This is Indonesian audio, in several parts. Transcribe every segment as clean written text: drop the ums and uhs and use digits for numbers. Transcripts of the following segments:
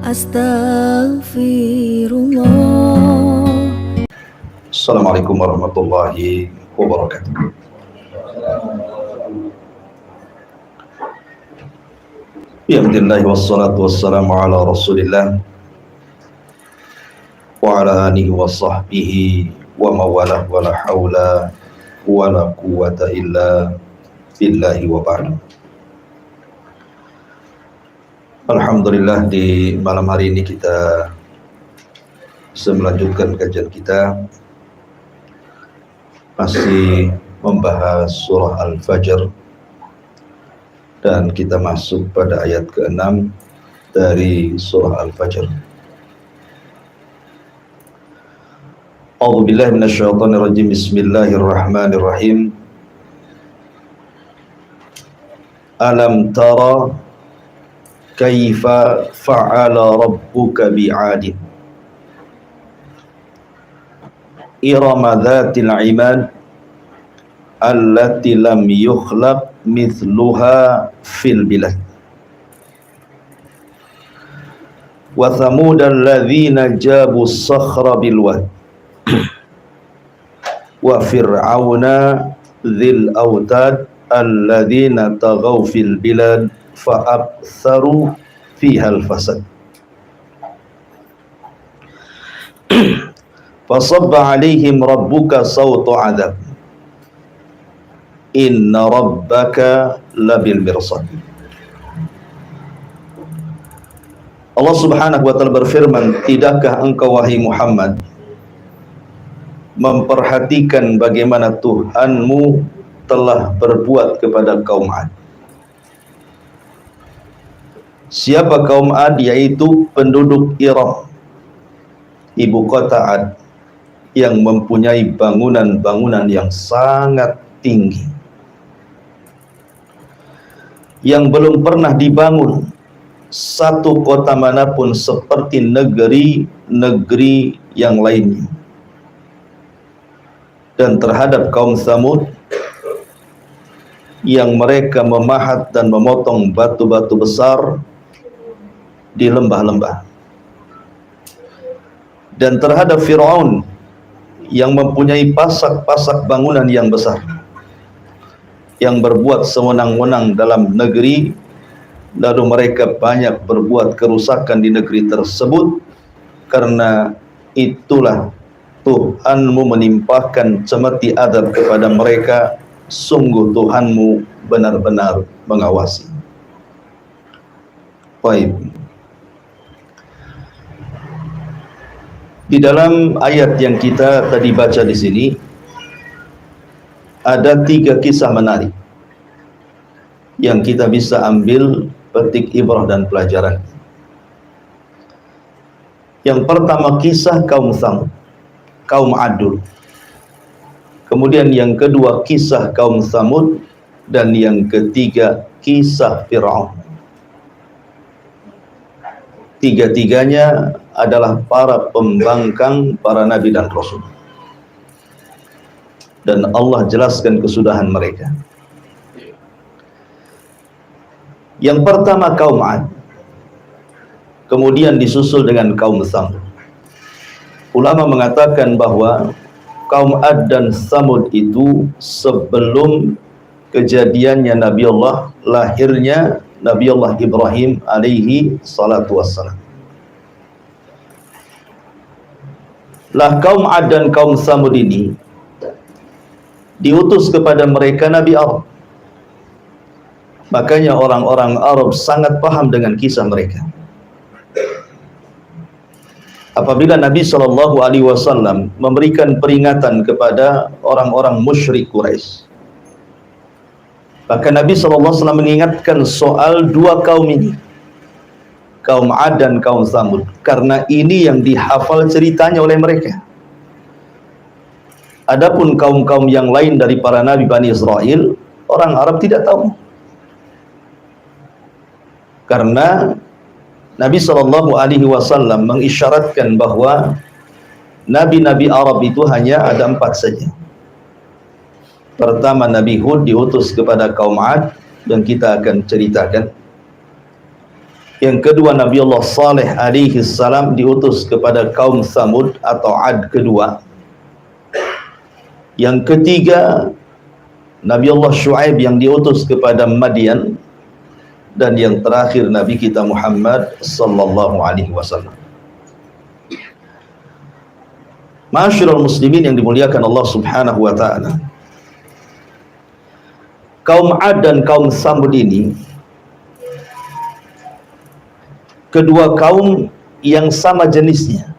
Astaghfirullah. Assalamualaikum warahmatullahi wabarakatuh. Alhamdulillah wassalatu wassalamu ala rasulillah wa ala alihi wa sahbihi wa mawalah wa la hawla wa la quwwata illa billahi wa ba'du. Alhamdulillah, di malam hari ini kita bisa melanjutkan kajian kita, masih membahas surah Al-Fajr, dan kita masuk pada ayat ke-6 dari surah Al-Fajr. A'udzubillahi minasyaitonirrajim. Bismillahirrahmanirrahim. Alam tara kaifa fa'ala rabbuka bi'adin irama dhatil imad allati lam yukhlaq mithluha fil bilad wa thamud alladhina jabu as-sakhra bil wad wa fir'auna dhil autad alladhina taghaw fil bilad fa'abtharu fiha al-fasad fasabba alaihim rabbuka sawta adab inna rabbaka labil mirsad. Allah subhanahu wa ta'ala berfirman, tidakkah engkau wahai Muhammad memperhatikan bagaimana Tuhanmu telah berbuat kepada kaum Ad. Siapa kaum Ad? Yaitu penduduk Iram, ibu kota Ad, yang mempunyai bangunan-bangunan yang sangat tinggi, yang belum pernah dibangun satu kota manapun seperti negeri-negeri yang lainnya. Dan terhadap kaum Tsamud, yang mereka memahat dan memotong batu-batu besar di lembah-lembah. Dan terhadap Fir'aun, yang mempunyai pasak-pasak bangunan yang besar, yang berbuat sewenang-wenang dalam negeri, lalu mereka banyak berbuat kerusakan di negeri tersebut. Karena itulah Tuhanmu menimpakan cemeti adab kepada mereka. Sungguh Tuhanmu benar-benar mengawasi. Baik. Di dalam ayat yang kita tadi baca di sini ada 3 kisah menarik yang kita bisa ambil petik ibrah dan pelajaran. Yang pertama kisah kaum Tsamud, kaum Adul. Kemudian yang kedua kisah kaum Tsamud, dan yang ketiga kisah Fir'aun. Tiga-tiganya adalah para pembangkang para nabi dan rasul, dan Allah jelaskan kesudahan mereka. Yang pertama kaum Ad, kemudian disusul dengan kaum Tsamud. Ulama mengatakan bahwa kaum Ad dan Tsamud itu sebelum kejadiannya Nabi Allah, lahirnya Nabi Allah Ibrahim alaihi salatu wassalam. Lah kaum Ad dan kaum Tsamud ini diutus kepada mereka Nabi Arab. Makanya orang-orang Arab sangat paham dengan kisah mereka. Apabila Nabi SAW memberikan peringatan kepada orang-orang musyrik Quraisy, maka Nabi SAW mengingatkan soal 2 kaum ini, kaum Ad dan kaum Tsamud, karena ini yang dihafal ceritanya oleh mereka. Adapun kaum-kaum yang lain dari para nabi Bani Israel, orang Arab tidak tahu. Karena Nabi SAW mengisyaratkan bahwa nabi-nabi Arab itu hanya ada 4 saja. Pertama Nabi Hud diutus kepada kaum Ad, dan kita akan ceritakan. Yang kedua, Nabi Allah Saleh alaihi salam diutus kepada kaum Samud atau Ad kedua. Yang ketiga, Nabi Allah Shu'aib yang diutus kepada Madian. Dan yang terakhir, Nabi kita Muhammad sallallahu alaihi wasallam. Ma'asyiral muslimin yang dimuliakan Allah Subhanahu wa taala. Kaum Ad dan kaum Samud ini kedua kaum yang sama jenisnya.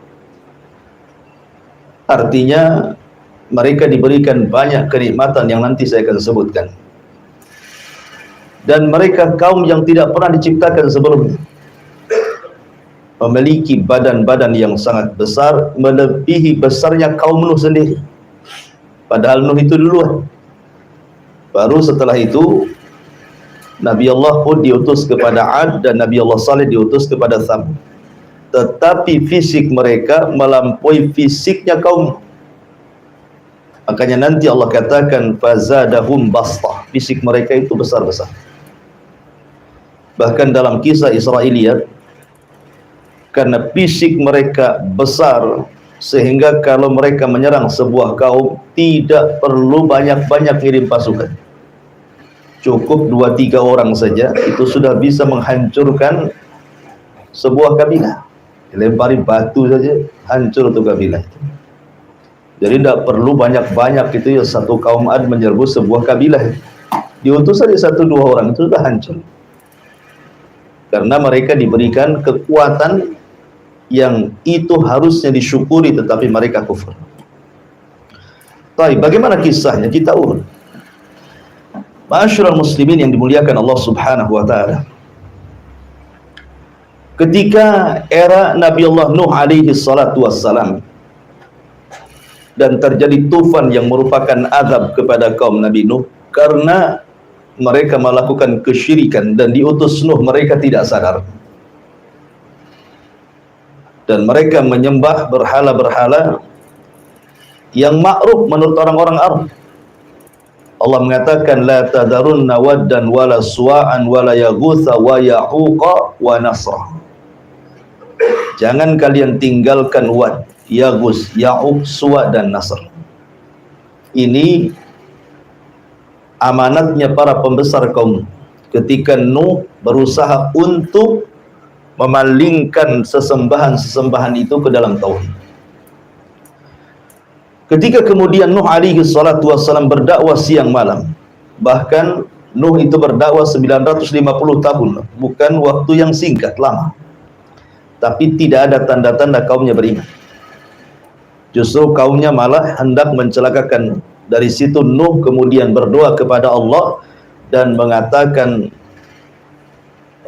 Artinya mereka diberikan banyak kenikmatan yang nanti saya akan sebutkan. Dan mereka kaum yang tidak pernah diciptakan sebelumnya. Memiliki badan-badan yang sangat besar, melebihi besarnya kaum Nuh sendiri. Padahal Nuh itu duluan. Baru setelah itu Nabi Allah pun diutus kepada Ad dan Nabi Allah Saleh diutus kepada Thamud. Tetapi fisik mereka melampaui fisiknya kaum. Makanya nanti Allah katakan fazadahum bastah. Fisik mereka itu besar-besar. Bahkan dalam kisah Israiliyat, karena fisik mereka besar sehingga kalau mereka menyerang sebuah kaum tidak perlu banyak-banyak kirim pasukan. Cukup 2-3 orang saja itu sudah bisa menghancurkan sebuah kabilah. Dilempari batu saja hancur itu kabilah itu. Jadi tidak perlu banyak-banyak itu ya, satu kaum Ad menyerbu sebuah kabilah. Diutus saja 1-2 orang itu sudah hancur. Karena mereka diberikan kekuatan yang itu harusnya disyukuri tetapi mereka kufur. Baik, bagaimana kisahnya? Kita urut. Ma'asyiral muslimin yang dimuliakan Allah Subhanahu wa taala. Ketika era Nabi Allah Nuh alaihi salatu wassalam dan terjadi tufan yang merupakan azab kepada kaum Nabi Nuh karena mereka melakukan kesyirikan dan diutus Nuh mereka tidak sadar. Dan mereka menyembah berhala-berhala yang ma'ruf menurut orang-orang Arab. Allah mengatakan la tadarunna waddan wala suwa'an wala yaghutsa wa ya'uqa wa nasra. Jangan kalian tinggalkan Wad, Yaghus, Ya'uq, Suwa dan Nasr. Ini amanatnya para pembesar kaum ketika Nuh berusaha untuk memalingkan sesembahan-sesembahan itu ke dalam tauhid. Ketika kemudian Nuh alaihi salatu wassalam berdakwah siang malam, bahkan Nuh itu berdakwah 950 tahun, bukan waktu yang singkat, lama. Tapi tidak ada tanda-tanda kaumnya beriman. Justru kaumnya malah hendak mencelakakan. Dari situ Nuh kemudian berdoa kepada Allah dan mengatakan,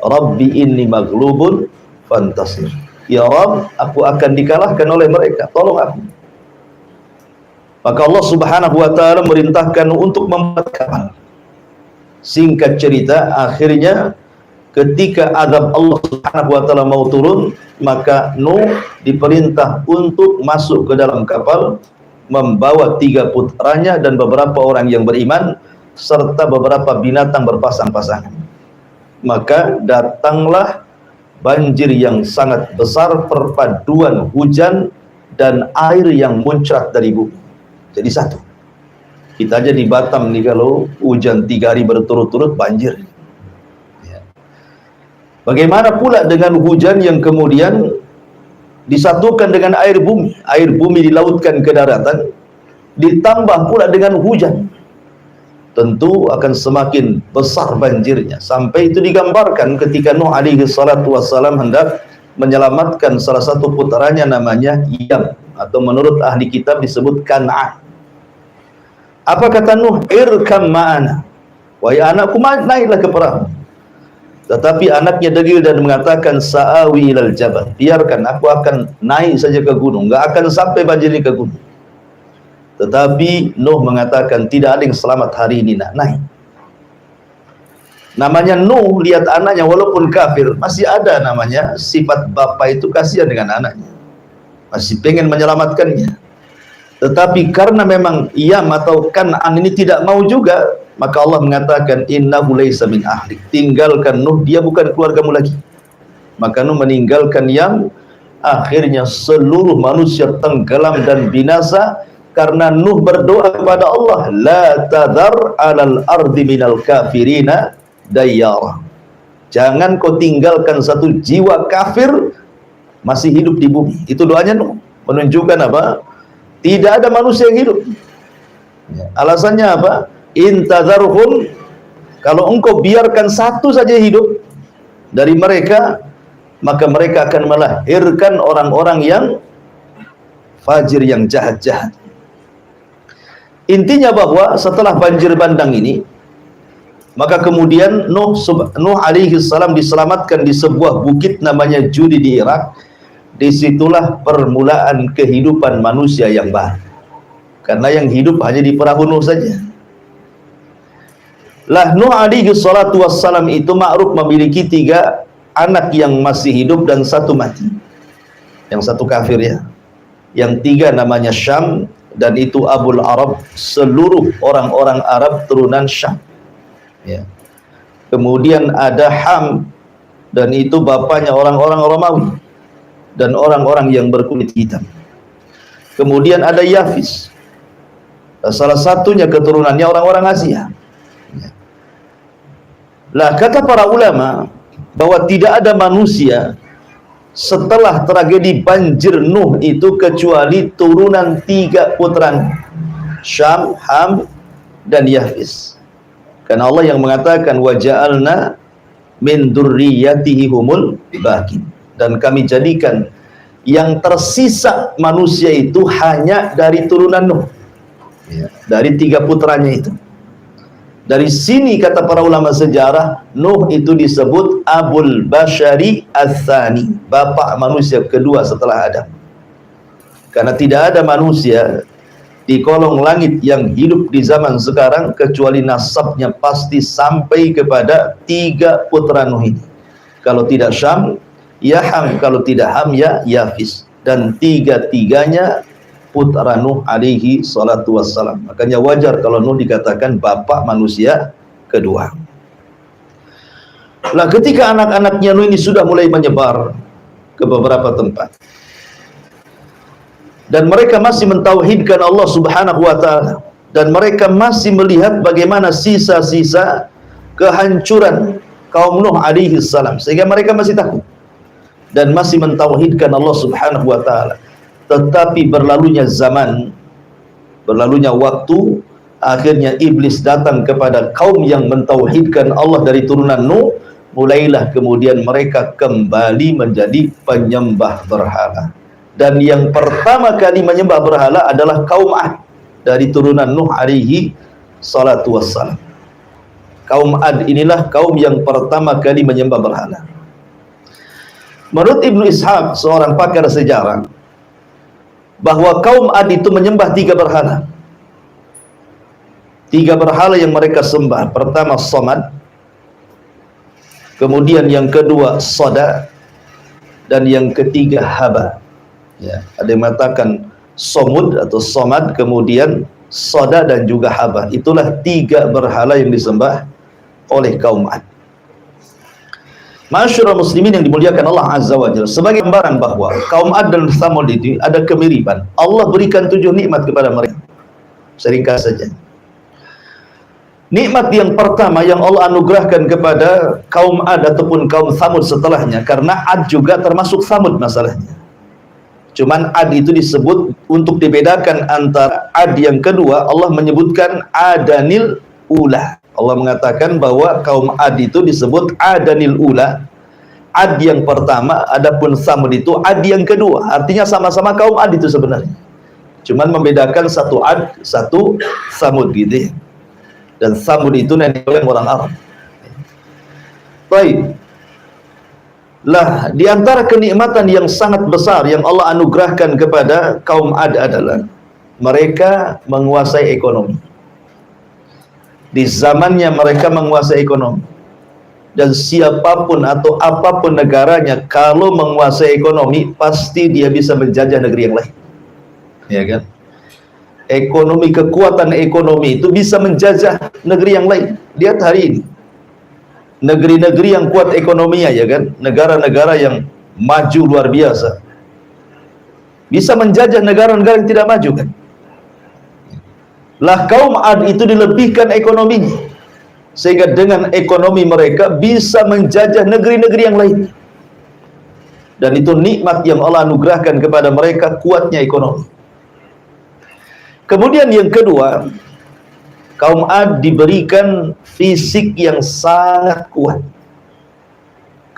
Rabbi inni maghlubun fantasir. Ya Rabb, aku akan dikalahkan oleh mereka, tolong aku. Maka Allah Subhanahu wa taala merintahkan untuk membuat kapal. Singkat cerita, akhirnya ketika azab Allah Subhanahu wa taala mau turun, maka Nuh diperintah untuk masuk ke dalam kapal membawa 3 putranya dan beberapa orang yang beriman serta beberapa binatang berpasang-pasangan. Maka datanglah banjir yang sangat besar, perpaduan hujan dan air yang muncrat dari bumi. Jadi satu. Kita aja di Batam nih kalau hujan 3 hari berturut-turut banjir. Ya. Bagaimana pula dengan hujan yang kemudian disatukan dengan air bumi? Air bumi dilautkan ke daratan, ditambah pula dengan hujan. Tentu akan semakin besar banjirnya. Sampai itu digambarkan ketika Nuh alaihi salatu wassalam hendak menyelamatkan salah satu putranya namanya Yam, atau menurut ahli kitab disebut Kan'an. Apa kata Nuh? Irkam ma'ana. Wahai anakku, naiklah ke perahu. Tetapi anaknya degil dan mengatakan, Sa'awi ilal jabal. Biarkan, aku akan naik saja ke gunung. Enggak akan sampai banjir ini ke gunung. Tetapi Nuh mengatakan, tidak ada yang selamat hari ini, nak naik. Namanya Nuh, lihat anaknya walaupun kafir, masih ada namanya sifat bapak itu kasihan dengan anaknya. Masih pengen menyelamatkannya. Tetapi karena memang Yam atau Kan'an ini tidak mau juga, maka Allah mengatakan innahu laisa min ahlik. Tinggalkan Nuh, dia bukan keluargamu lagi. maka Nuh meninggalkan yang akhirnya seluruh manusia tenggelam dan binasa karena Nuh berdoa kepada Allah, la tadhar 'alal ardi minal kafirina dayyara. Jangan kau tinggalkan satu jiwa kafir masih hidup di bumi. Itu doanya Nuh, menunjukkan apa? Tidak ada manusia yang hidup. Alasannya apa? In tadharhum, kalau engkau biarkan satu saja hidup dari mereka, maka mereka akan melahirkan orang-orang yang fajir, yang jahat-jahat. Intinya bahwa setelah banjir bandang ini, maka kemudian Nuh alaihi salam diselamatkan di sebuah bukit namanya Judi di Irak. Disitulah permulaan kehidupan manusia yang baru. Karena yang hidup hanya di perahu Nuh saja. Lah Nuh alaihi salatu wassalam itu ma'ruf memiliki 3 anak yang masih hidup dan 1 mati. Yang 1 kafir ya. Yang 3 namanya Syam, dan itu Abul Arab, seluruh orang-orang Arab turunan Syam. Ya. Kemudian ada Ham, dan itu bapaknya orang-orang Romawi dan orang-orang yang berkulit hitam. Kemudian ada Yafis, salah satunya keturunannya orang-orang Asia. Ya. Lah kata para ulama bahwa tidak ada manusia setelah tragedi banjir Nuh itu kecuali turunan 3 putranya, Syam, Ham, dan Yafis. Karena Allah yang mengatakan waja'alna min dzurriyyatihi humul baqin, dan kami jadikan yang tersisa manusia itu hanya dari turunan Nuh, ya, dari 3 putranya itu. Dari sini kata para ulama sejarah, Nuh itu disebut Abul Bashari Ats-Tsani, bapak manusia kedua setelah Adam. Karena tidak ada manusia di kolong langit yang hidup di zaman sekarang kecuali nasabnya pasti sampai kepada 3 putra Nuh ini. Kalau tidak Syam, ya Ham, kalau tidak Ham, ya Yafis. Dan 3-tiganya putra Nuh alaihi salatu wassalam. Makanya wajar kalau Nuh dikatakan bapak manusia kedua. Lah ketika anak-anaknya Nuh ini sudah mulai menyebar ke beberapa tempat, dan mereka masih mentauhidkan Allah subhanahu wa ta'ala, dan mereka masih melihat bagaimana sisa-sisa kehancuran kaum Nuh alaihi salam, sehingga mereka masih takut dan masih mentauhidkan Allah subhanahu wa ta'ala. Tetapi berlalunya zaman, berlalunya waktu, akhirnya iblis datang kepada kaum yang mentauhidkan Allah dari turunan Nuh. Mulailah kemudian mereka kembali menjadi penyembah berhala. Dan yang pertama kali menyembah berhala adalah kaum Ad dari turunan Nuh alaihi salatu wassalam. Kaum Ad inilah kaum yang pertama kali menyembah berhala. Menurut Ibnu Ishaq, seorang pakar sejarah, bahwa kaum Ad itu menyembah 3 berhala. 3 berhala yang mereka sembah. Pertama Somad, kemudian yang kedua Soda, dan yang ketiga Haba. Ya, ada yang mengatakan Somud atau Somad, kemudian Soda, dan juga Haba. Itulah 3 berhala yang disembah oleh kaum Ad. Masyarul muslimin yang dimuliakan Allah Azza wa Jalla, sebagai gambaran bahwa kaum Ad dan Tsamud itu ada kemiripan. Allah berikan 7 nikmat kepada mereka. Seringkas saja. Nikmat yang pertama yang Allah anugerahkan kepada kaum Ad ataupun kaum Tsamud setelahnya, karena Ad juga termasuk Tsamud masalahnya. Cuman Ad itu disebut untuk dibedakan antara Ad yang kedua, Allah menyebutkan Adanil Ula. Allah mengatakan bahwa kaum Ad itu disebut Adanil Ula, Ad yang pertama, adapun Tsamud itu Ad yang kedua. Artinya sama-sama kaum Ad itu sebenarnya. Cuman membedakan satu Ad, satu Tsamud gitu ya. Dan Tsamud itu nenek moyang orang Arab. Baik. Lah, di antara kenikmatan yang sangat besar yang Allah anugerahkan kepada kaum Ad adalah mereka menguasai ekonomi. Di zamannya mereka menguasai ekonomi, dan siapapun atau apapun negaranya kalau menguasai ekonomi pasti dia bisa menjajah negeri yang lain, ya kan? Ekonomi, kekuatan ekonomi itu bisa menjajah negeri yang lain. Lihat hari ini negeri-negeri yang kuat ekonominya, ya kan, negara-negara yang maju luar biasa bisa menjajah negara-negara yang tidak maju, kan. Lah kaum Ad itu dilebihkan ekonominya, sehingga dengan ekonomi mereka bisa menjajah negeri-negeri yang lain. Dan itu nikmat yang Allah anugerahkan kepada mereka, kuatnya ekonomi. Kemudian yang kedua, kaum Ad diberikan fisik yang sangat kuat.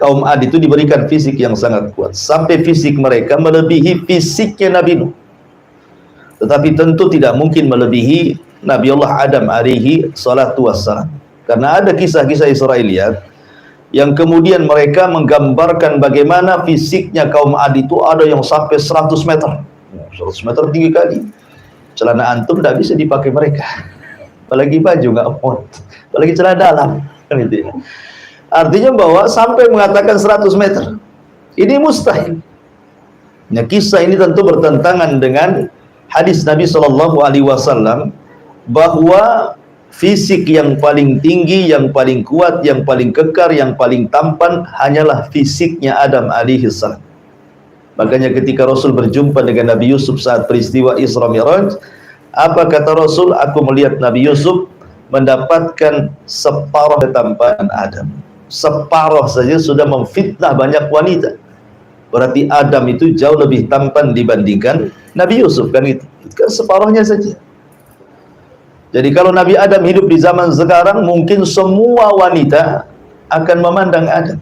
Kaum Ad itu diberikan fisik yang sangat kuat, sampai fisik mereka melebihi fisiknya Nabi Nuh. Tetapi tentu tidak mungkin melebihi Nabi Allah Adam alaihi salatu wassalam. Karena ada kisah-kisah Israiliyat yang kemudian mereka menggambarkan bagaimana fisiknya kaum Ad itu ada yang sampai 100 meter. 100 meter tinggi kali. Celana antum tidak bisa dipakai mereka. Apalagi baju nggak muat. Apalagi celana dalam. Kan itu ya. Artinya bahwa sampai mengatakan 100 meter. Ini mustahil. Nah, kisah ini tentu bertentangan dengan hadis Nabi SAW bahwa fisik yang paling tinggi, yang paling kuat, yang paling kekar, yang paling tampan hanyalah fisiknya Adam alaihissalam. Makanya ketika Rasul berjumpa dengan Nabi Yusuf saat peristiwa Isra Mi'raj, apa kata Rasul? Aku melihat Nabi Yusuf mendapatkan separuh ketampanan Adam. Separuh saja sudah memfitnah banyak wanita. Berarti Adam itu jauh lebih tampan dibandingkan Nabi Yusuf, kan itu kan separuhnya saja. Jadi kalau Nabi Adam hidup di zaman sekarang, mungkin semua wanita akan memandang Adam.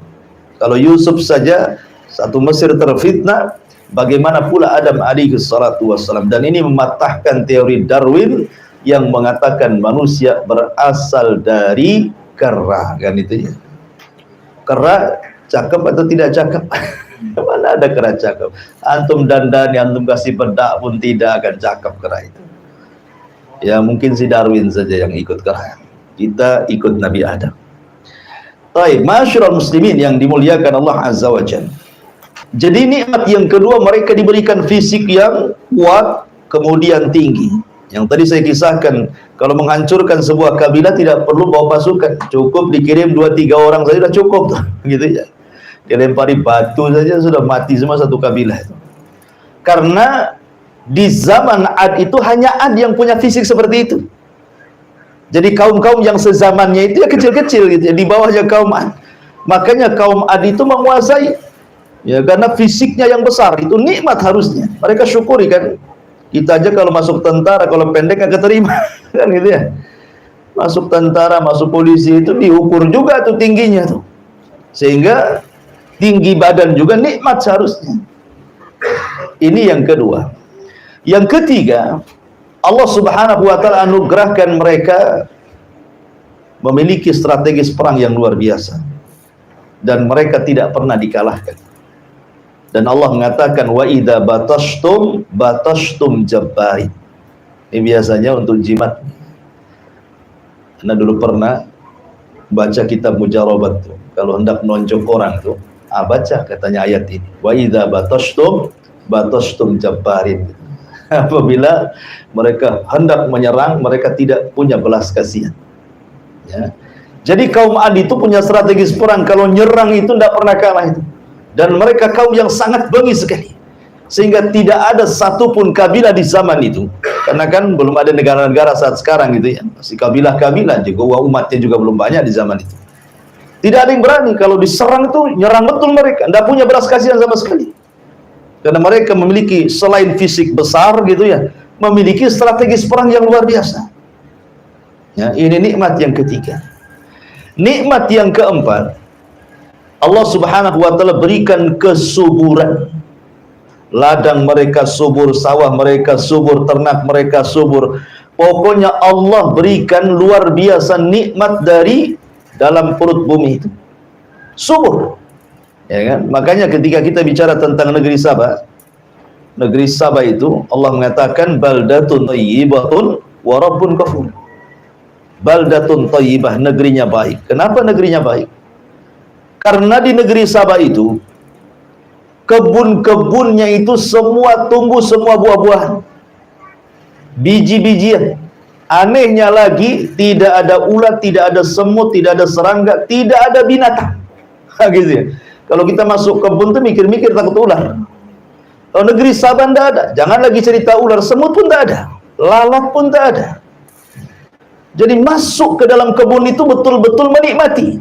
Kalau Yusuf saja satu Mesir terfitnah, bagaimana pula Adam alaihi salatu wassalam. Dan ini mematahkan teori Darwin yang mengatakan manusia berasal dari kera, kan itu ya. Kera cakep atau tidak cakep? Mana ada kera cakep? Antum dandani, antum kasih bedak pun tidak akan cakep kera itu. Ya mungkin si Darwin saja yang ikut kera. Kita ikut Nabi Adam. Baik, masyarul muslimin yang dimuliakan Allah Azza wa Jalla. Jadi nikmat yang kedua, mereka diberikan fisik yang kuat, kemudian tinggi. Yang tadi saya kisahkan, kalau menghancurkan sebuah kabilah tidak perlu bawa pasukan, cukup dikirim 2-3 orang saja sudah cukup tuh, gitu ya. Dilempari batu saja sudah mati semua satu kabilah itu. Karena di zaman Ad itu hanya Ad yang punya fisik seperti itu. Jadi kaum-kaum yang sezamannya itu ya kecil-kecil gitu ya, di bawahnya kaum Ad. Makanya kaum Ad itu menguasai, ya karena fisiknya yang besar, itu nikmat harusnya. Mereka syukuri, kan. Kita aja kalau masuk tentara, kalau pendek nggak keterima, kan gitu ya. Masuk tentara, masuk polisi itu diukur juga tuh tingginya tuh. Sehingga tinggi badan juga nikmat seharusnya. Ini yang kedua. Yang ketiga, Allah Subhanahu wa taala anugerahkan mereka memiliki strategis perang yang luar biasa. Dan mereka tidak pernah dikalahkan. Dan Allah mengatakan wa idza batashtum jabbarin. Ini biasanya untuk jimat. Karena dulu pernah baca kitab Mujarabat tuh. Kalau hendak nonjok orang tuh, baca katanya ayat ini. Wa idza batashtum jabbarin. Apabila mereka hendak menyerang, mereka tidak punya belas kasihan. Ya. Jadi kaum Ad itu punya strategis perang. Kalau nyerang itu tidak pernah kalah itu. Dan mereka kaum yang sangat bengis sekali, sehingga tidak ada satupun kabilah di zaman itu, karena kan belum ada negara-negara saat sekarang gitu ya, masih kabilah-kabilah juga, umatnya juga belum banyak di zaman itu. Tidak ada yang berani kalau diserang itu nyerang betul mereka, tidak punya belas kasihan sama sekali, karena mereka memiliki selain fisik besar gitu ya, memiliki strategis perang yang luar biasa. Ya, ini nikmat yang ketiga. Nikmat yang keempat, Allah Subhanahu wa taala berikan kesuburan. Ladang mereka subur, sawah mereka subur, ternak mereka subur. Pokoknya Allah berikan luar biasa nikmat dari dalam perut bumi itu. Subur. Ya kan? Makanya ketika kita bicara tentang negeri Sabah itu Allah mengatakan baldatun thayyibatun wa rabbun ghafur. Baldatun thayyibah, negerinya baik. Kenapa negerinya baik? Karena di negeri Sabah itu kebun-kebunnya itu semua tumbuh semua buah-buahan, biji-bijian. Anehnya lagi, tidak ada ulat, tidak ada semut, tidak ada serangga, tidak ada binatang. Gitu ya. Kalau kita masuk kebun tuh mikir-mikir takut ular. Kalau negeri Sabah tidak ada. Jangan lagi cerita ular, semut pun tidak ada, lalat pun tidak ada. Jadi masuk ke dalam kebun itu betul-betul menikmati.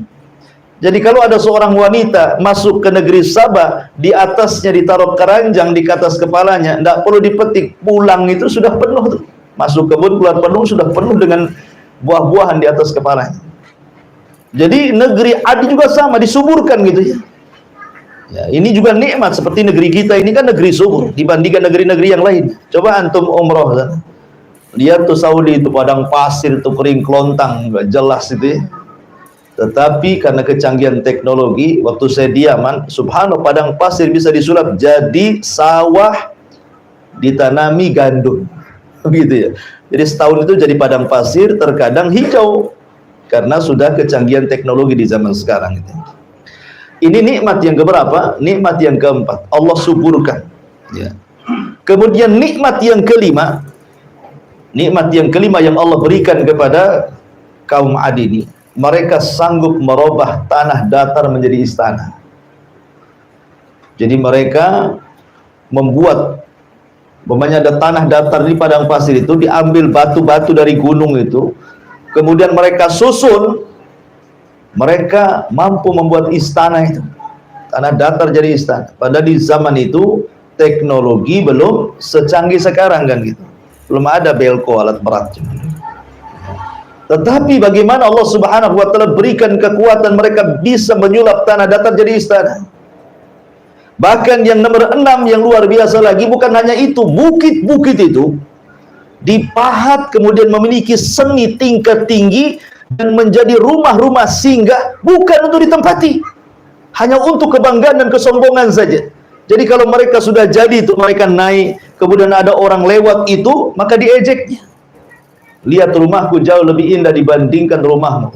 Jadi kalau ada seorang wanita masuk ke negeri Sabah, di atasnya ditaruh keranjang di atas kepalanya, tidak perlu dipetik, pulang itu sudah penuh tuh. Masuk kebun, keluar penuh, sudah penuh dengan buah-buahan di atas kepalanya. Jadi negeri Ad juga sama, disuburkan gitu ya. Ya, ini juga nikmat seperti negeri kita ini kan negeri subur dibandingkan negeri-negeri yang lain. Coba antum umroh sana. Lihat tuh Saudi itu padang pasir itu kering kelontang, nggak jelas itu ya. Tetapi karena kecanggihan teknologi, waktu saya di Yaman, subhanallah, padang pasir bisa disulap jadi sawah ditanami gandum. Begitu ya. Jadi setahun itu jadi padang pasir, terkadang hijau karena sudah kecanggihan teknologi di zaman sekarang itu. Ini nikmat yang keberapa? Nikmat yang keempat. Allah suburkan. Ya. Kemudian nikmat yang kelima, nikmat yang kelima yang Allah berikan kepada kaum Ad ini, mereka sanggup merubah tanah datar menjadi istana. Jadi mereka membuat, umpamanya ada tanah datar di padang pasir itu, diambil batu-batu dari gunung itu, kemudian mereka susun, mereka mampu membuat istana itu. Tanah datar jadi istana. Padahal di zaman itu teknologi belum secanggih sekarang kan gitu. Belum ada belko, alat berat. Tetapi bagaimana Allah Subhanahu wa taala berikan kekuatan mereka bisa menyulap tanah datar jadi istana. Bahkan yang nomor 6 yang luar biasa lagi, bukan hanya itu, bukit-bukit itu dipahat kemudian memiliki seni tingkat tinggi dan menjadi rumah-rumah singgah, bukan untuk ditempati, hanya untuk kebanggaan dan kesombongan saja. Jadi kalau mereka sudah jadi itu, mereka naik, kemudian ada orang lewat itu, maka diejeknya. Lihat rumahku jauh lebih indah dibandingkan rumahmu.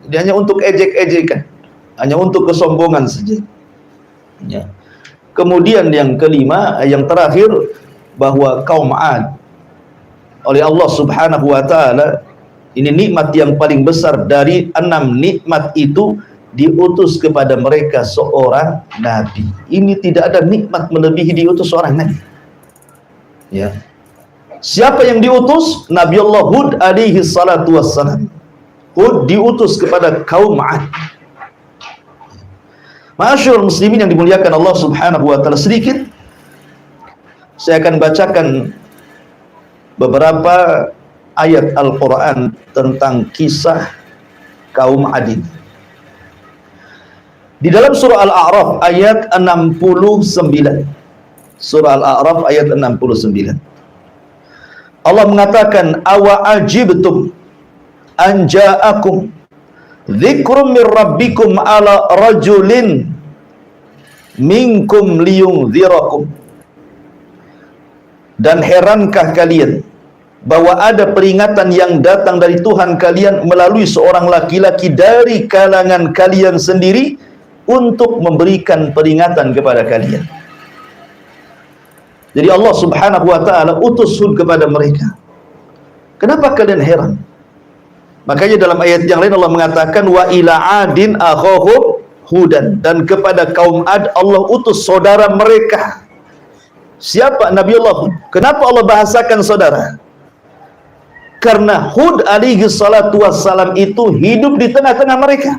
Jadi hanya untuk ejek-ejekan, hanya untuk kesombongan saja. Ya. Kemudian yang kelima, yang terakhir, bahwa kaum Ad oleh Allah Subhanahu wa taala, ini nikmat yang paling besar dari 6 nikmat itu, diutus kepada mereka seorang nabi. Ini tidak ada nikmat melebihi diutus seorang nabi. Ya. Siapa yang diutus? Nabi Allah Hud alaihi salatu wassalam. Hud diutus kepada kaum Ad. Ma'asyiral muslimin yang dimuliakan Allah Subhanahu wa taala, sedikit saya akan bacakan beberapa ayat Al-Quran tentang kisah kaum Ad. Di dalam surah Al-A'raf ayat 69. Surah Al-A'raf ayat 69. Allah mengatakan, awa ajibtum an ja'akum dzikrum min rabbikum ala rajulin minkum liyunzirakum. Dan herankah kalian bahwa ada peringatan yang datang dari Tuhan kalian melalui seorang laki-laki dari kalangan kalian sendiri untuk memberikan peringatan kepada kalian. Jadi Allah Subhanahu wa taala utus Hud kepada mereka. Kenapa kalian heran? Makanya dalam ayat yang lain Allah mengatakan, wa ila adin akhahum hudan, dan kepada kaum Ad Allah utus saudara mereka. Siapa? Nabi Allah Hud. Kenapa Allah bahasakan saudara? Karena Hud alaihi salatu wassalam itu hidup di tengah-tengah mereka.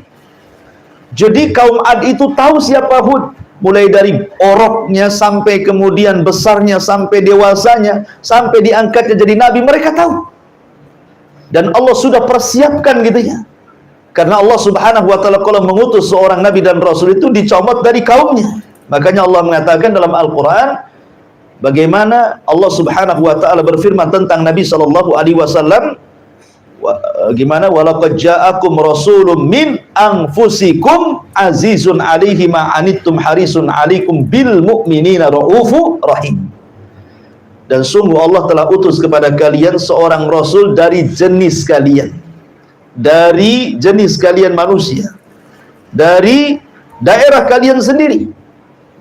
Jadi kaum Ad itu tahu siapa Hud, mulai dari oroknya sampai kemudian besarnya, sampai dewasanya, sampai diangkatnya jadi nabi, mereka tahu. Dan Allah sudah persiapkan gitu ya. Karena Allah Subhanahu wa taala kalau mengutus seorang nabi dan rasul itu dicomot dari kaumnya. Makanya Allah mengatakan dalam Al-Qur'an, bagaimana Allah Subhanahu wa taala berfirman tentang Nabi sallallahu alaihi wasallam, gimana, walaqad ja'akum rasulun min anfusikum azizun 'alaihi ma anittum harisun 'alaikum bil mu'minina raufur rahim. Dan sungguh Allah telah utus kepada kalian seorang rasul dari jenis kalian, dari jenis kalian manusia, dari daerah kalian sendiri.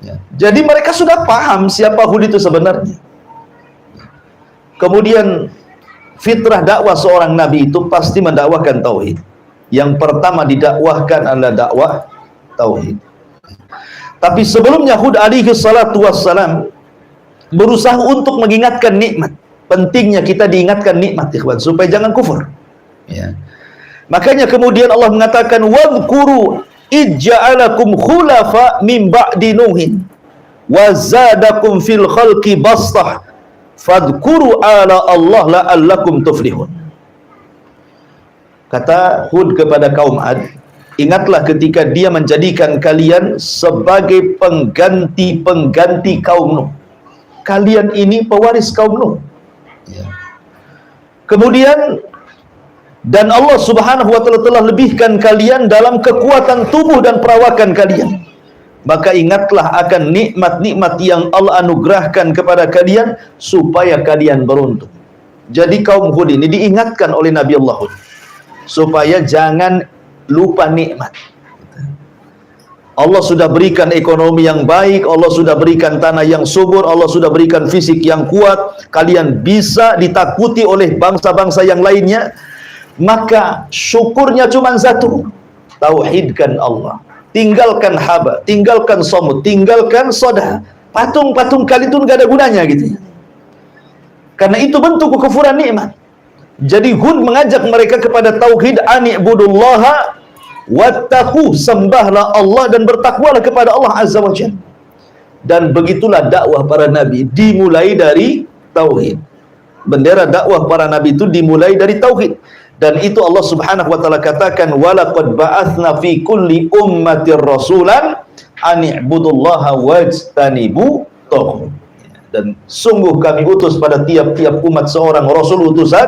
Ya. Jadi mereka sudah paham siapa Hud itu sebenarnya. Kemudian fitrah dakwah seorang nabi itu pasti mendakwahkan tauhid. Yang pertama didakwahkan adalah dakwah tauhid. Tapi sebelumnya Hud alaihi salatu wassalam berusaha untuk mengingatkan nikmat. Pentingnya kita diingatkan nikmat, ikhwan, supaya jangan kufur. Ya. Makanya kemudian Allah mengatakan wadhkuru ij'alakum khulafa min ba'di nuhin wa zadakum fil khalqi bastah fadhkuru ala Allah la'allakum tuflihun. Kata Hud kepada kaum Ad, ingatlah ketika dia menjadikan kalian sebagai pengganti-pengganti kaum Nuh. Kalian ini pewaris kaum Nuh. Ya. Kemudian dan Allah subhanahu wa ta'ala telah lebihkan kalian dalam kekuatan tubuh dan perawakan kalian. Maka ingatlah akan nikmat-nikmat yang Allah anugerahkan kepada kalian supaya kalian beruntung. Jadi kaum Hud ini diingatkan oleh Nabi Allah Hud supaya jangan lupa nikmat. Allah sudah berikan ekonomi yang baik, Allah sudah berikan tanah yang subur, Allah sudah berikan fisik yang kuat, kalian bisa ditakuti oleh bangsa-bangsa yang lainnya. Maka syukurnya cuma satu, tauhidkan Allah. Tinggalkan haba, tinggalkan somut, tinggalkan sodah. Patung-patung kali itu nggak ada gunanya gitu. Karena itu bentuk kekufuran nikmat. Jadi Hud mengajak mereka kepada tauhid, ani'budullaha wattaqu, sembahlah Allah dan bertakwalah kepada Allah azza wa jalla. Dan begitulah dakwah para nabi, dimulai dari tauhid. Bendera dakwah para nabi itu dimulai dari tauhid. Dan itu Allah subhanahu wa ta'ala katakan walaqad ba'athna fi kulli ummatir rasulan ani'budullaha wajtanibu taghut. Dan sungguh kami utus pada tiap-tiap umat seorang rasul utusan,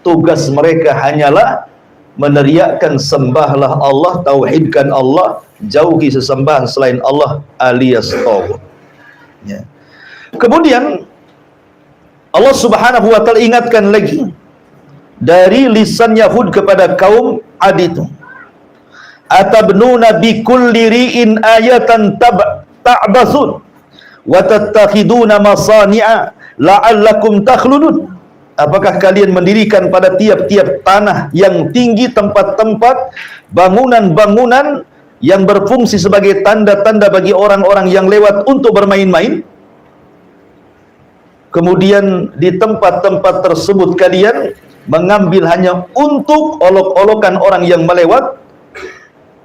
tugas mereka hanyalah meneriakkan sembahlah Allah, tauhidkan Allah, jauhi sesembahan selain Allah alias taghut. Ya. Kemudian Allah subhanahu wa ta'ala ingatkan lagi dari lisan Yahud kepada kaum Ad itu, atabnuna bi kulli ri'in ayatan ta'basun wa tattakhiduna masani'a la'allakum takhludun. Apakah kalian mendirikan pada tiap-tiap tanah yang tinggi tempat-tempat bangunan-bangunan yang berfungsi sebagai tanda-tanda bagi orang-orang yang lewat untuk bermain-main? Kemudian di tempat-tempat tersebut kalian mengambil hanya untuk olok-olokan orang yang melewat,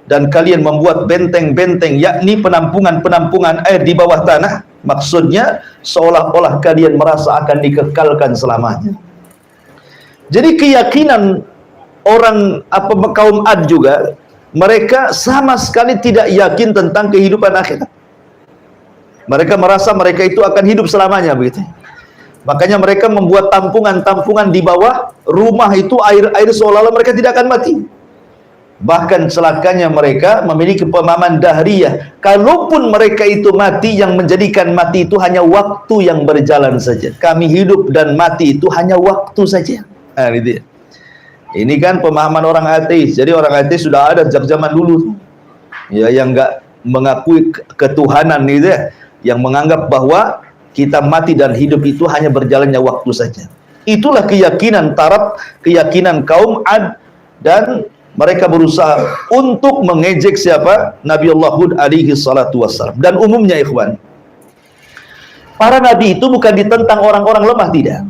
dan kalian membuat benteng-benteng, yakni penampungan-penampungan air di bawah tanah. Maksudnya seolah-olah kalian merasa akan dikekalkan selamanya. Jadi keyakinan orang kaum Ad juga, mereka sama sekali tidak yakin tentang kehidupan akhirat. Mereka merasa mereka itu akan hidup selamanya begitu. Makanya mereka membuat tampungan-tampungan di bawah rumah itu, air-air seolah-olah mereka tidak akan mati. Bahkan celakanya mereka memiliki pemahaman dahriyah. Kalaupun mereka itu mati, yang menjadikan mati itu hanya waktu yang berjalan saja. Kami hidup dan mati itu hanya waktu saja. Nah, gitu ya. Ini kan pemahaman orang ateis. Jadi orang ateis sudah ada sejak zaman dulu. Ya, yang enggak mengakui ketuhanan gitu ya. Yang menganggap bahwa kita mati dan hidup itu hanya berjalannya waktu saja. Itulah keyakinan taraf, keyakinan kaum Ad, dan mereka berusaha untuk mengejek siapa? Nabi Allah Hud alaihi salatu wassalam. Dan umumnya ikhwan, para nabi itu bukan ditentang orang-orang lemah, tidak.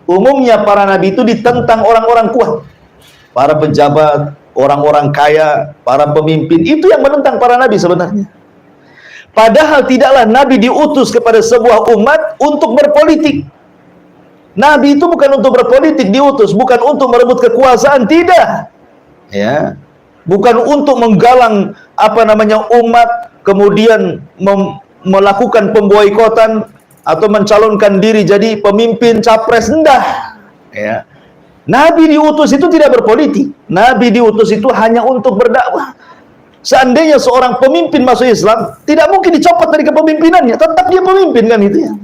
Umumnya para nabi itu ditentang orang-orang kuat. Para pejabat, orang-orang kaya, para pemimpin, itu yang menentang para nabi sebenarnya. Padahal tidaklah Nabi diutus kepada sebuah umat untuk berpolitik. Nabi itu bukan untuk berpolitik diutus, bukan untuk merebut kekuasaan, tidak. Ya. Bukan untuk menggalang umat, kemudian melakukan pemboikotan atau mencalonkan diri jadi pemimpin capres, enggak. Ya. Nabi diutus itu tidak berpolitik. Nabi diutus itu hanya untuk berdakwah. Seandainya seorang pemimpin masuk Islam, tidak mungkin dicopot dari kepemimpinannya, tetap dia pemimpin kan itu ya.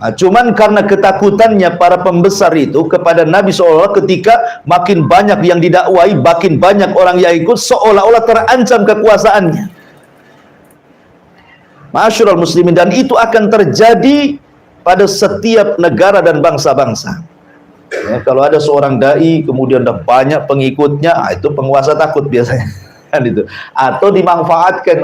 Nah, cuman karena ketakutannya para pembesar itu kepada Nabi, seolah-olah ketika makin banyak yang didakwai, makin banyak orang yang ikut, seolah-olah terancam kekuasaannya. Ma'asyiral muslimin, dan itu akan terjadi pada setiap negara dan bangsa-bangsa. Ya, kalau ada seorang dai kemudian ada banyak pengikutnya, itu penguasa takut biasanya. Kan itu. Atau dimanfaatkan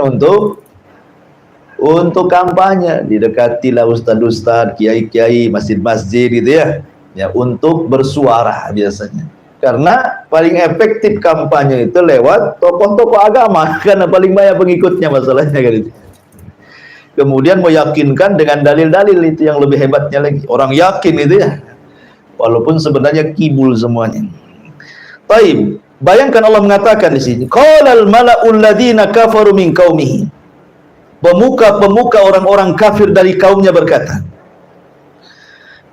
untuk kampanye, didekatilah ustadz-ustadz, kiai-kiai, masjid-masjid gitu ya. Ya, untuk bersuara biasanya. Karena paling efektif kampanye itu lewat tokoh-tokoh agama, karena paling banyak pengikutnya masalahnya kan itu. Kemudian meyakinkan dengan dalil-dalil, itu yang lebih hebatnya lagi. Orang yakin itu ya, walaupun sebenarnya kibul semuanya. Taib, bayangkan Allah mengatakan di sini, qalal mala'ul ladzina kafaru min qaumihi. Pemuka-pemuka orang-orang kafir dari kaumnya berkata,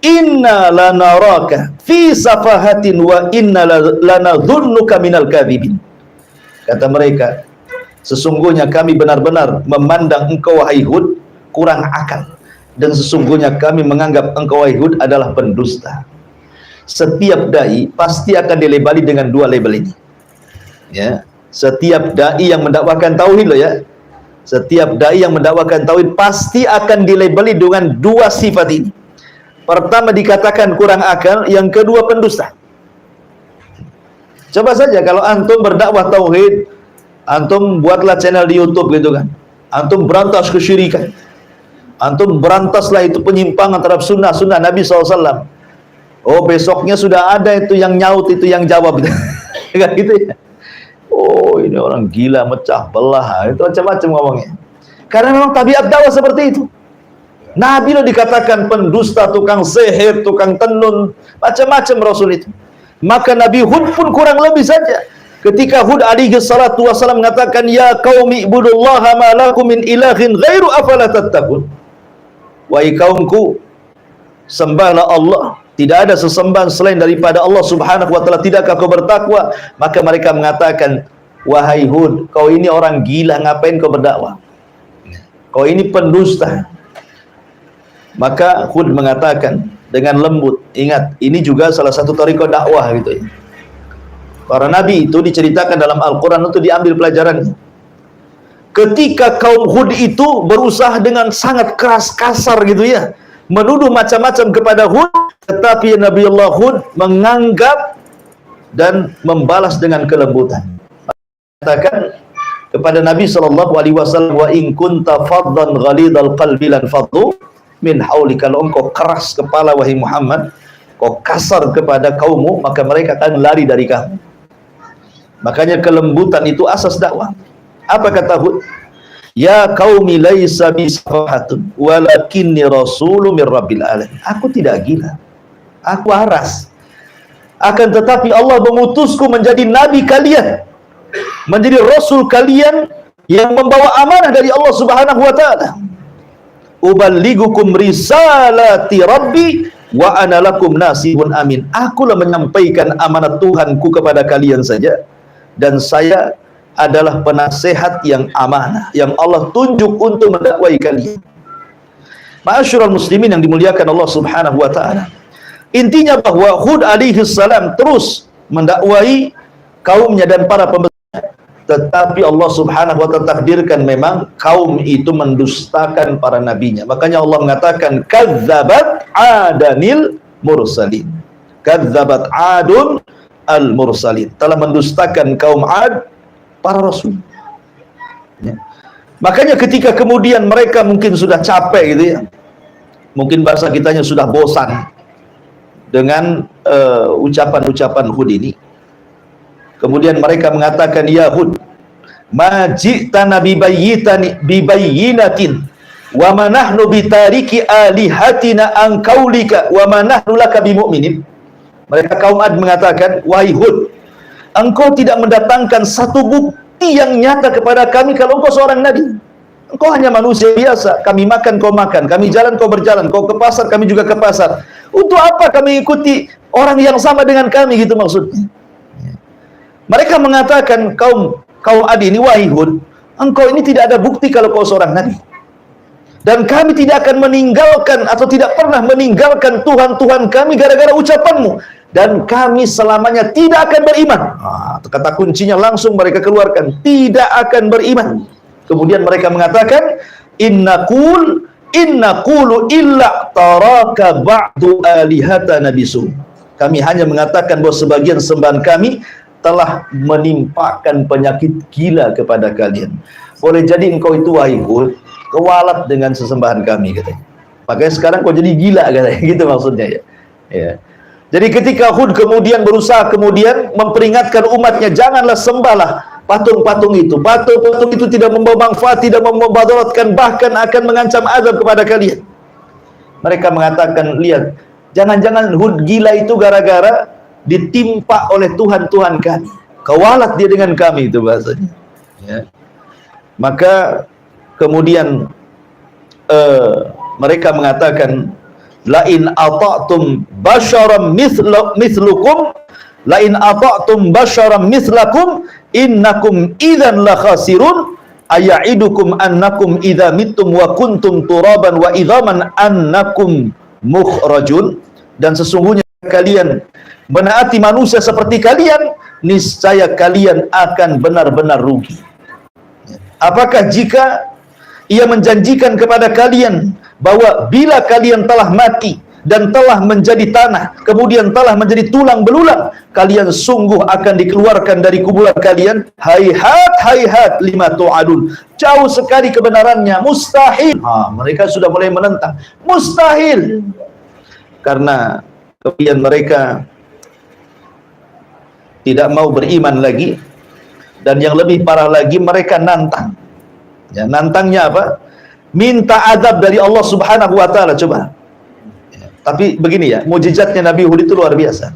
inna lanaraka fi safahatin wa inna lanadhunnuka minal kadhibin. Kata mereka, sesungguhnya kami benar-benar memandang engkau wahai Hud kurang akal, dan sesungguhnya kami menganggap engkau wahai Hud adalah pendusta. Setiap dai pasti akan dilabeli dengan dua label ini. Ya, setiap dai yang mendakwakan tauhid loh ya. Setiap dai yang mendakwakan tauhid pasti akan dilabeli dengan dua sifat ini. Pertama dikatakan kurang akal, yang kedua pendusta. Coba saja kalau antum berdakwah tauhid, antum buatlah channel di YouTube gitu kan. Antum berantas kesyirikan. Antum berantaslah itu penyimpangan terhadap sunnah Nabi SAW. Oh, besoknya sudah ada itu yang nyaut, itu yang jawab. Kan gitu ya. Oh, ini orang gila, mecah belah, itu macam-macam ngomongnya. Karena memang tabiat dakwah seperti itu. Nabi lo dikatakan pendusta, tukang sihir, tukang tenun, macam-macam Rasul itu. Maka Nabi Hud pun kurang lebih saja. Ketika Hud alaihi salatu wasallam mengatakan, ya qaumi ibudullaha ma lakum min ilahin ghairu afala tattaqun. Wahai kaumku, sembahlah Allah. Tidak ada sesembahan selain daripada Allah subhanahu wa ta'ala. Tidakkah kau bertakwa? Maka mereka mengatakan, wahai Hud, kau ini orang gila, ngapain kau berdakwah? Kau ini pendusta. Maka Hud mengatakan dengan lembut, ingat, ini juga salah satu tariqah dakwah gitu ya. Para nabi itu diceritakan dalam Al-Quran, untuk diambil pelajarannya. Ketika kaum Hud itu berusaha dengan sangat keras, kasar gitu ya, menuduh macam-macam kepada Hud, tetapi Nabi Allah Hud menganggap dan membalas dengan kelembutan. Katakan kepada Nabi SAW, wa in kunta faddan ghalidhal qalbi lan faddu min hauli. Kalau engkau keras kepala wahai Muhammad, kau kasar kepada kaummu, maka mereka akan lari dari kamu. Makanya kelembutan itu asas dakwah. Apa kata Hud? Ya qaumi laisa bisafahatun walakinni rasulun mir rabbil alamin. Aku tidak gila, aku waras. Akan tetapi Allah mengutusku menjadi nabi kalian, menjadi rasul kalian yang membawa amanah dari Allah subhanahu wa ta'ala. Uballigukum risalati rabbi wa ana lakum nasihun amin. Akulah menyampaikan amanat Tuhanku kepada kalian saja, dan saya adalah penasehat yang amanah yang Allah tunjuk untuk mendakwai kalian. Ma'asyiral muslimin yang dimuliakan Allah subhanahu wa ta'ala, intinya bahwa Hud alaihi salam terus mendakwai kaumnya dan para pembesar, tetapi Allah subhanahu wa ta'ala takdirkan memang kaum itu mendustakan para nabinya. Makanya Allah mengatakan kadzabat adanil mursalin. Kadzabat adun al mursalin, telah mendustakan kaum Ad para rasul. Ya. Makanya ketika kemudian mereka mungkin sudah capek gitu ya, mungkin bahasa kitanya sudah bosan dengan ucapan-ucapan Hud ini, kemudian mereka mengatakan, ya Hud, ma ji'tana bibayyinatin wa ma nahnu bitariki alihatina an qaulika wa ma nahnu laka bimu'minin. Mereka kaum Ad mengatakan, wahai Hud, engkau tidak mendatangkan satu bukti yang nyata kepada kami kalau engkau seorang nabi. Engkau hanya manusia biasa. Kami makan, kau makan. Kami jalan, kau berjalan. Kau ke pasar, kami juga ke pasar. Untuk apa kami ikuti orang yang sama dengan kami, gitu maksudnya. Mereka mengatakan, kaum Ad ini, wahai Hud, engkau ini tidak ada bukti kalau kau seorang nabi. Dan kami tidak akan meninggalkan atau tidak pernah meninggalkan Tuhan-Tuhan kami gara-gara ucapanmu. Dan kami selamanya tidak akan beriman. Kata kuncinya langsung mereka keluarkan, tidak akan beriman. Kemudian mereka mengatakan, innaqul inna qulu illa taraka ba'du alihatana bisu. Kami hanya mengatakan bahwa sebagian sembahan kami telah menimpakan penyakit gila kepada kalian. Boleh jadi engkau itu wahai Hud kewalat dengan sesembahan kami katanya. Makanya sekarang kau jadi gila katanya, gitu maksudnya ya. Ya. Jadi ketika Hud kemudian berusaha memperingatkan umatnya, janganlah sembahlah patung-patung itu. Patung-patung itu tidak membawa manfaat, tidak membadaratkan, bahkan akan mengancam azab kepada kalian. Mereka mengatakan, lihat, jangan-jangan Hud gila itu gara-gara ditimpa oleh Tuhan-Tuhan kami. Kewalat dia dengan kami, itu bahasanya. Ya. Maka kemudian mereka mengatakan, lain ata'tum basyaram mithlukum lain ata'tum basyaram mithlakum innakum idzan la khasirun aya'idukum annakum idza mittum wa kuntum turaban wa idzaman annakum mukhrajun. Dan sesungguhnya kalian menaati manusia seperti kalian, niscaya kalian akan benar-benar rugi. Apakah jika ia menjanjikan kepada kalian bahwa bila kalian telah mati dan telah menjadi tanah, kemudian telah menjadi tulang belulang, kalian sungguh akan dikeluarkan dari kuburan kalian? Hayhat, hayhat lima tu'adun. Jauh sekali kebenarannya, mustahil. Mereka sudah mulai menentang, mustahil. Karena kemudian mereka tidak mau beriman lagi. Dan yang lebih parah lagi, mereka nantang. Ya, nantangnya apa? Minta azab dari Allah Subhanahu wa ta'ala. Coba ya, tapi begini ya, mujizatnya Nabi Hud itu luar biasa.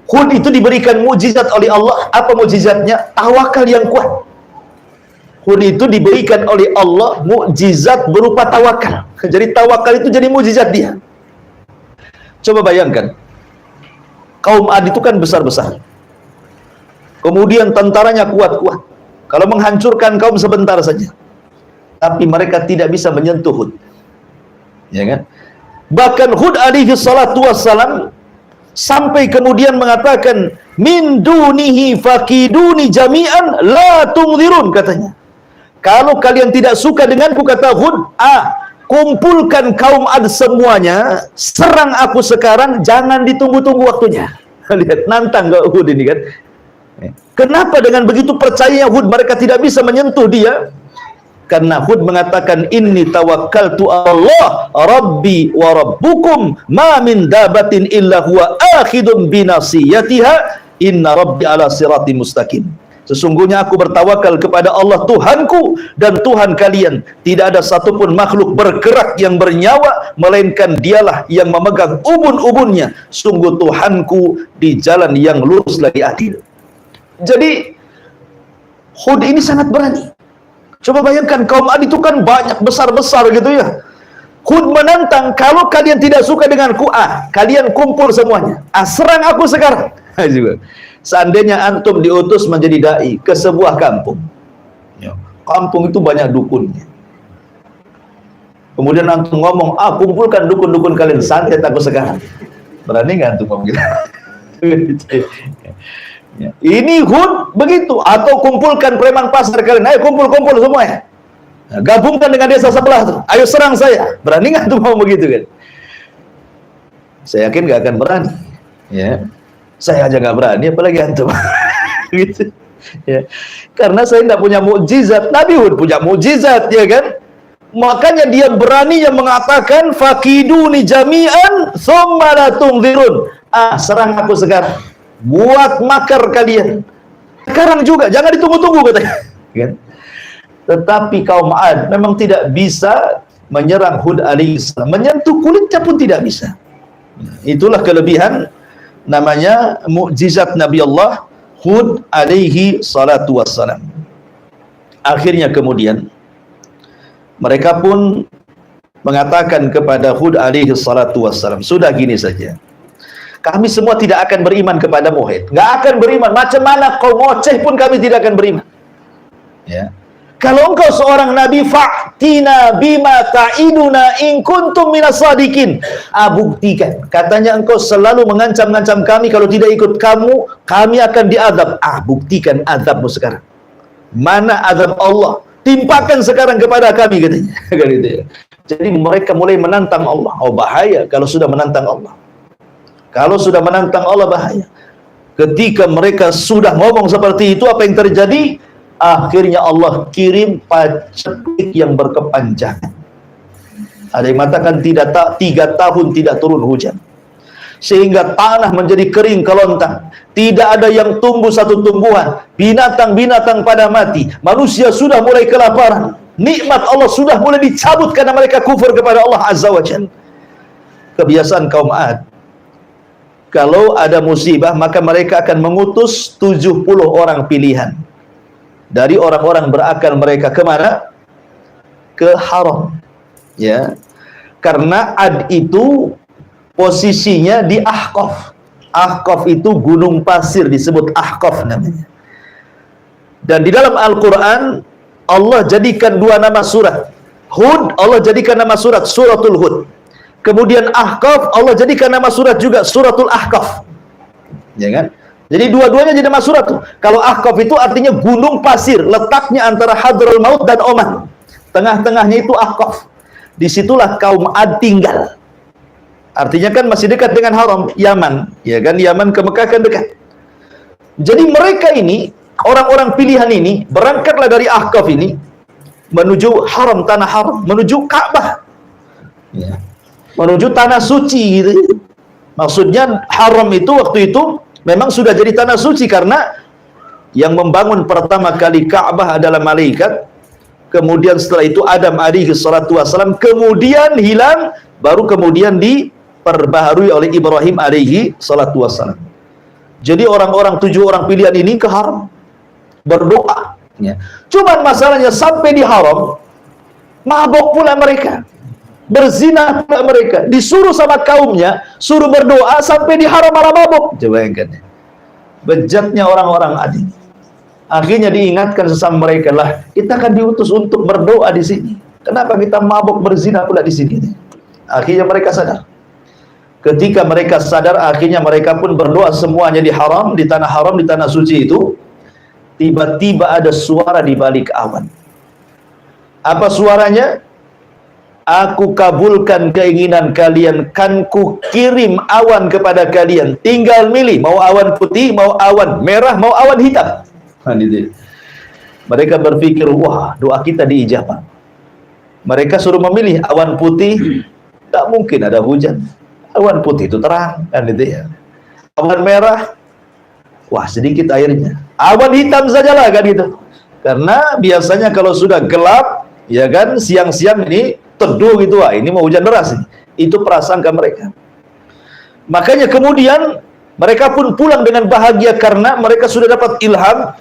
Hud itu diberikan mujizat oleh Allah. Apa mujizatnya? Tawakal yang kuat. Hud itu diberikan oleh Allah mujizat berupa tawakal. Jadi tawakal itu jadi mujizat dia. Coba bayangkan, kaum Ad itu kan besar-besar, kemudian tentaranya kuat-kuat. Kalau menghancurkan kaum sebentar saja, tapi mereka tidak bisa menyentuh Hud, ya kan? Bahkan Hud alaihi salatu wassalam sampai kemudian mengatakan, min dunihi fakiduni jami'an la tungzirun, katanya. Kalau kalian tidak suka denganku, kata Hud, kumpulkan kaum Ad semuanya, serang aku sekarang, jangan ditunggu-tunggu waktunya. Lihat, nantang gak Hud ini kan? Kenapa dengan begitu percayanya Hud mereka tidak bisa menyentuh dia? Karena Hud mengatakan, inni tawakkaltu Allah rabbi wa rabbukum ma min dabatin illa huwa akhidun binasiyatiha inna rabbi ala sirati mustaqim. Sesungguhnya aku bertawakal kepada Allah Tuhanku dan Tuhan kalian. Tidak ada satupun makhluk bergerak yang bernyawa, melainkan dialah yang memegang ubun-ubunnya. Sungguh Tuhanku di jalan yang lurus lagi adil. Jadi Hud ini sangat berani. Coba bayangkan, kaum Ad itu kan banyak, besar-besar gitu ya. Hud menantang, kalau kalian tidak suka denganku, kalian kumpul semuanya, serang aku sekarang. Seandainya antum diutus menjadi dai ke sebuah kampung, kampung itu banyak dukunnya, kemudian antum ngomong, kumpulkan dukun-dukun kalian, santet aku sekarang. Berani nggak antum ngomong gitu? Ini Hud begitu. Atau kumpulkan preman pasar kalian, ayo kumpul-kumpul semuanya, gabungkan dengan desa sebelah tuh, ayo serang saya. Berani nggak tuh ngomong begitu kan? Saya yakin nggak akan berani. Ya, saya aja nggak berani, apalagi antum. Gitu. Ya. Karena saya nggak punya mukjizat. Nabi Hud punya mukjizat, ya kan? Makanya dia berani yang mengatakan, fakiduni jami'an tsumma la tungzirun. Serang aku sekarang, buat makar kalian sekarang juga, jangan ditunggu-tunggu, katanya. Kan? Tetapi kaum Ad memang tidak bisa menyerang Hud alaihissalam, menyentuh kulitnya pun tidak bisa. Itulah kelebihan, namanya mukjizat Nabi Allah Hud alaihi salatu wassalam. Akhirnya kemudian mereka pun mengatakan kepada Hud alaihi salatu wassalam, sudah gini saja, kami semua tidak akan beriman kepada Muhammad. Nggak akan beriman. Macam mana kau ngoceh pun kami tidak akan beriman. Ya. Kalau engkau seorang nabi, fa'tina bima ta'iduna in kuntum minas sadiqin. Buktikan. Katanya engkau selalu mengancam-ngancam kami, kalau tidak ikut kamu, kami akan diazab. Buktikan azabmu sekarang. Mana azab Allah? Timpakan sekarang kepada kami, katanya. Kan itu ya. Jadi mereka mulai menantang Allah. Oh, bahaya kalau sudah menantang Allah. Kalau sudah menantang Allah, bahaya. Ketika mereka sudah ngomong seperti itu, apa yang terjadi? Akhirnya Allah kirim paceklik yang berkepanjangan. Ada yang mengatakan 3 tahun tidak turun hujan, sehingga tanah menjadi kering kelontang. Tidak ada yang tumbuh satu tumbuhan. Binatang-binatang pada mati. Manusia sudah mulai kelaparan. Nikmat Allah sudah mulai dicabut karena mereka kufur kepada Allah Azza wa Jalla. Kebiasaan kaum Ad, kalau ada musibah maka mereka akan mengutus 70 orang pilihan dari orang-orang berakal mereka. Kemana? Ke Haram, ya. Karena Ad itu posisinya di Ahqaf. Ahqaf itu gunung pasir, disebut Ahqaf namanya. Dan di dalam Al-Quran Allah jadikan 2 nama surat. Hud, Allah jadikan nama surat Suratul Hud. Kemudian Ahqaf, Allah jadikan nama surat juga Suratul Ahqaf. Ya kan? Jadi dua-duanya jadi nama surat tuh. Kalau Ahqaf itu artinya gunung pasir, letaknya antara Hadraul Maut dan Oman. Tengah-tengahnya itu Ahqaf. Disitulah kaum Ad tinggal. Artinya kan masih dekat dengan Haram, Yaman. Ya kan, Yaman ke Mekah kan dekat. Jadi mereka ini, orang-orang pilihan ini, berangkatlah dari Ahqaf ini menuju Haram, tanah Haram, menuju Ka'bah, ya, menuju tanah suci gitu. Maksudnya Haram itu waktu itu memang sudah jadi tanah suci karena yang membangun pertama kali Ka'bah adalah malaikat. Kemudian setelah itu Adam alaihi salatu wassalam, kemudian hilang, baru kemudian diperbaharui oleh Ibrahim alaihi salatu wassalam. Jadi orang-orang 7 orang pilihan ini ke Haram berdoa, ya. Cuman masalahnya sampai di Haram mabok pula mereka, berzina pula mereka, disuruh sama kaumnya suruh berdoa, sampai di Haram malah mabok. Coba bayangkan, bejatnya orang-orang Adi. Akhirnya diingatkan sesama mereka, lah kita akan diutus untuk berdoa di sini. Kenapa kita mabok berzina pula di sini? Akhirnya mereka sadar. Ketika mereka sadar, akhirnya mereka pun berdoa semuanya di Haram, di tanah Haram, di tanah suci itu. Tiba-tiba ada suara di balik awan. Apa suaranya? Aku kabulkan keinginan kalian, kan ku kirim awan kepada kalian. Tinggal milih, mau awan putih, mau awan merah, mau awan hitam. Mereka berpikir, wah, doa kita diijabah. Mereka suruh memilih awan putih, tak mungkin ada hujan. Awan putih itu terang, kan gitu ya. Awan merah, wah sedikit airnya. Awan hitam sajalah, kan gitu. Karena biasanya kalau sudah gelap, ya kan, siang-siang ini teduh gitu, wah ini mau hujan deras. Itu prasangka mereka. Makanya kemudian mereka pun pulang dengan bahagia karena mereka sudah dapat ilham.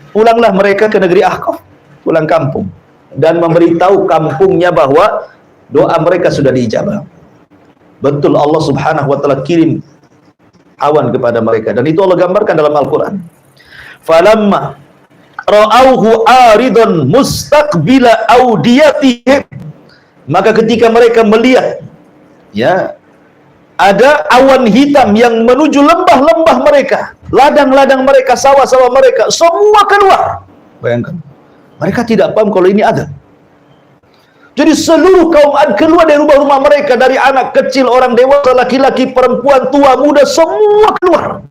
Pulanglah mereka ke negeri Ahqaf, pulang kampung, dan memberitahu kampungnya bahwa doa mereka sudah diijabah. Betul, Allah subhanahu wa ta'ala kirim awan kepada mereka, dan itu Allah gambarkan dalam Al-Quran. Falamma ra'auhu aridan mustaqbila audiyatihim, maka ketika mereka melihat, ya, ada awan hitam yang menuju lembah-lembah mereka, ladang-ladang mereka, sawah-sawah mereka, semua keluar. Bayangkan, mereka tidak paham kalau ini ada. Jadi seluruh kaum Ad keluar dari rumah-rumah mereka, dari anak kecil, orang dewasa, laki-laki, perempuan, tua, muda, semua keluar.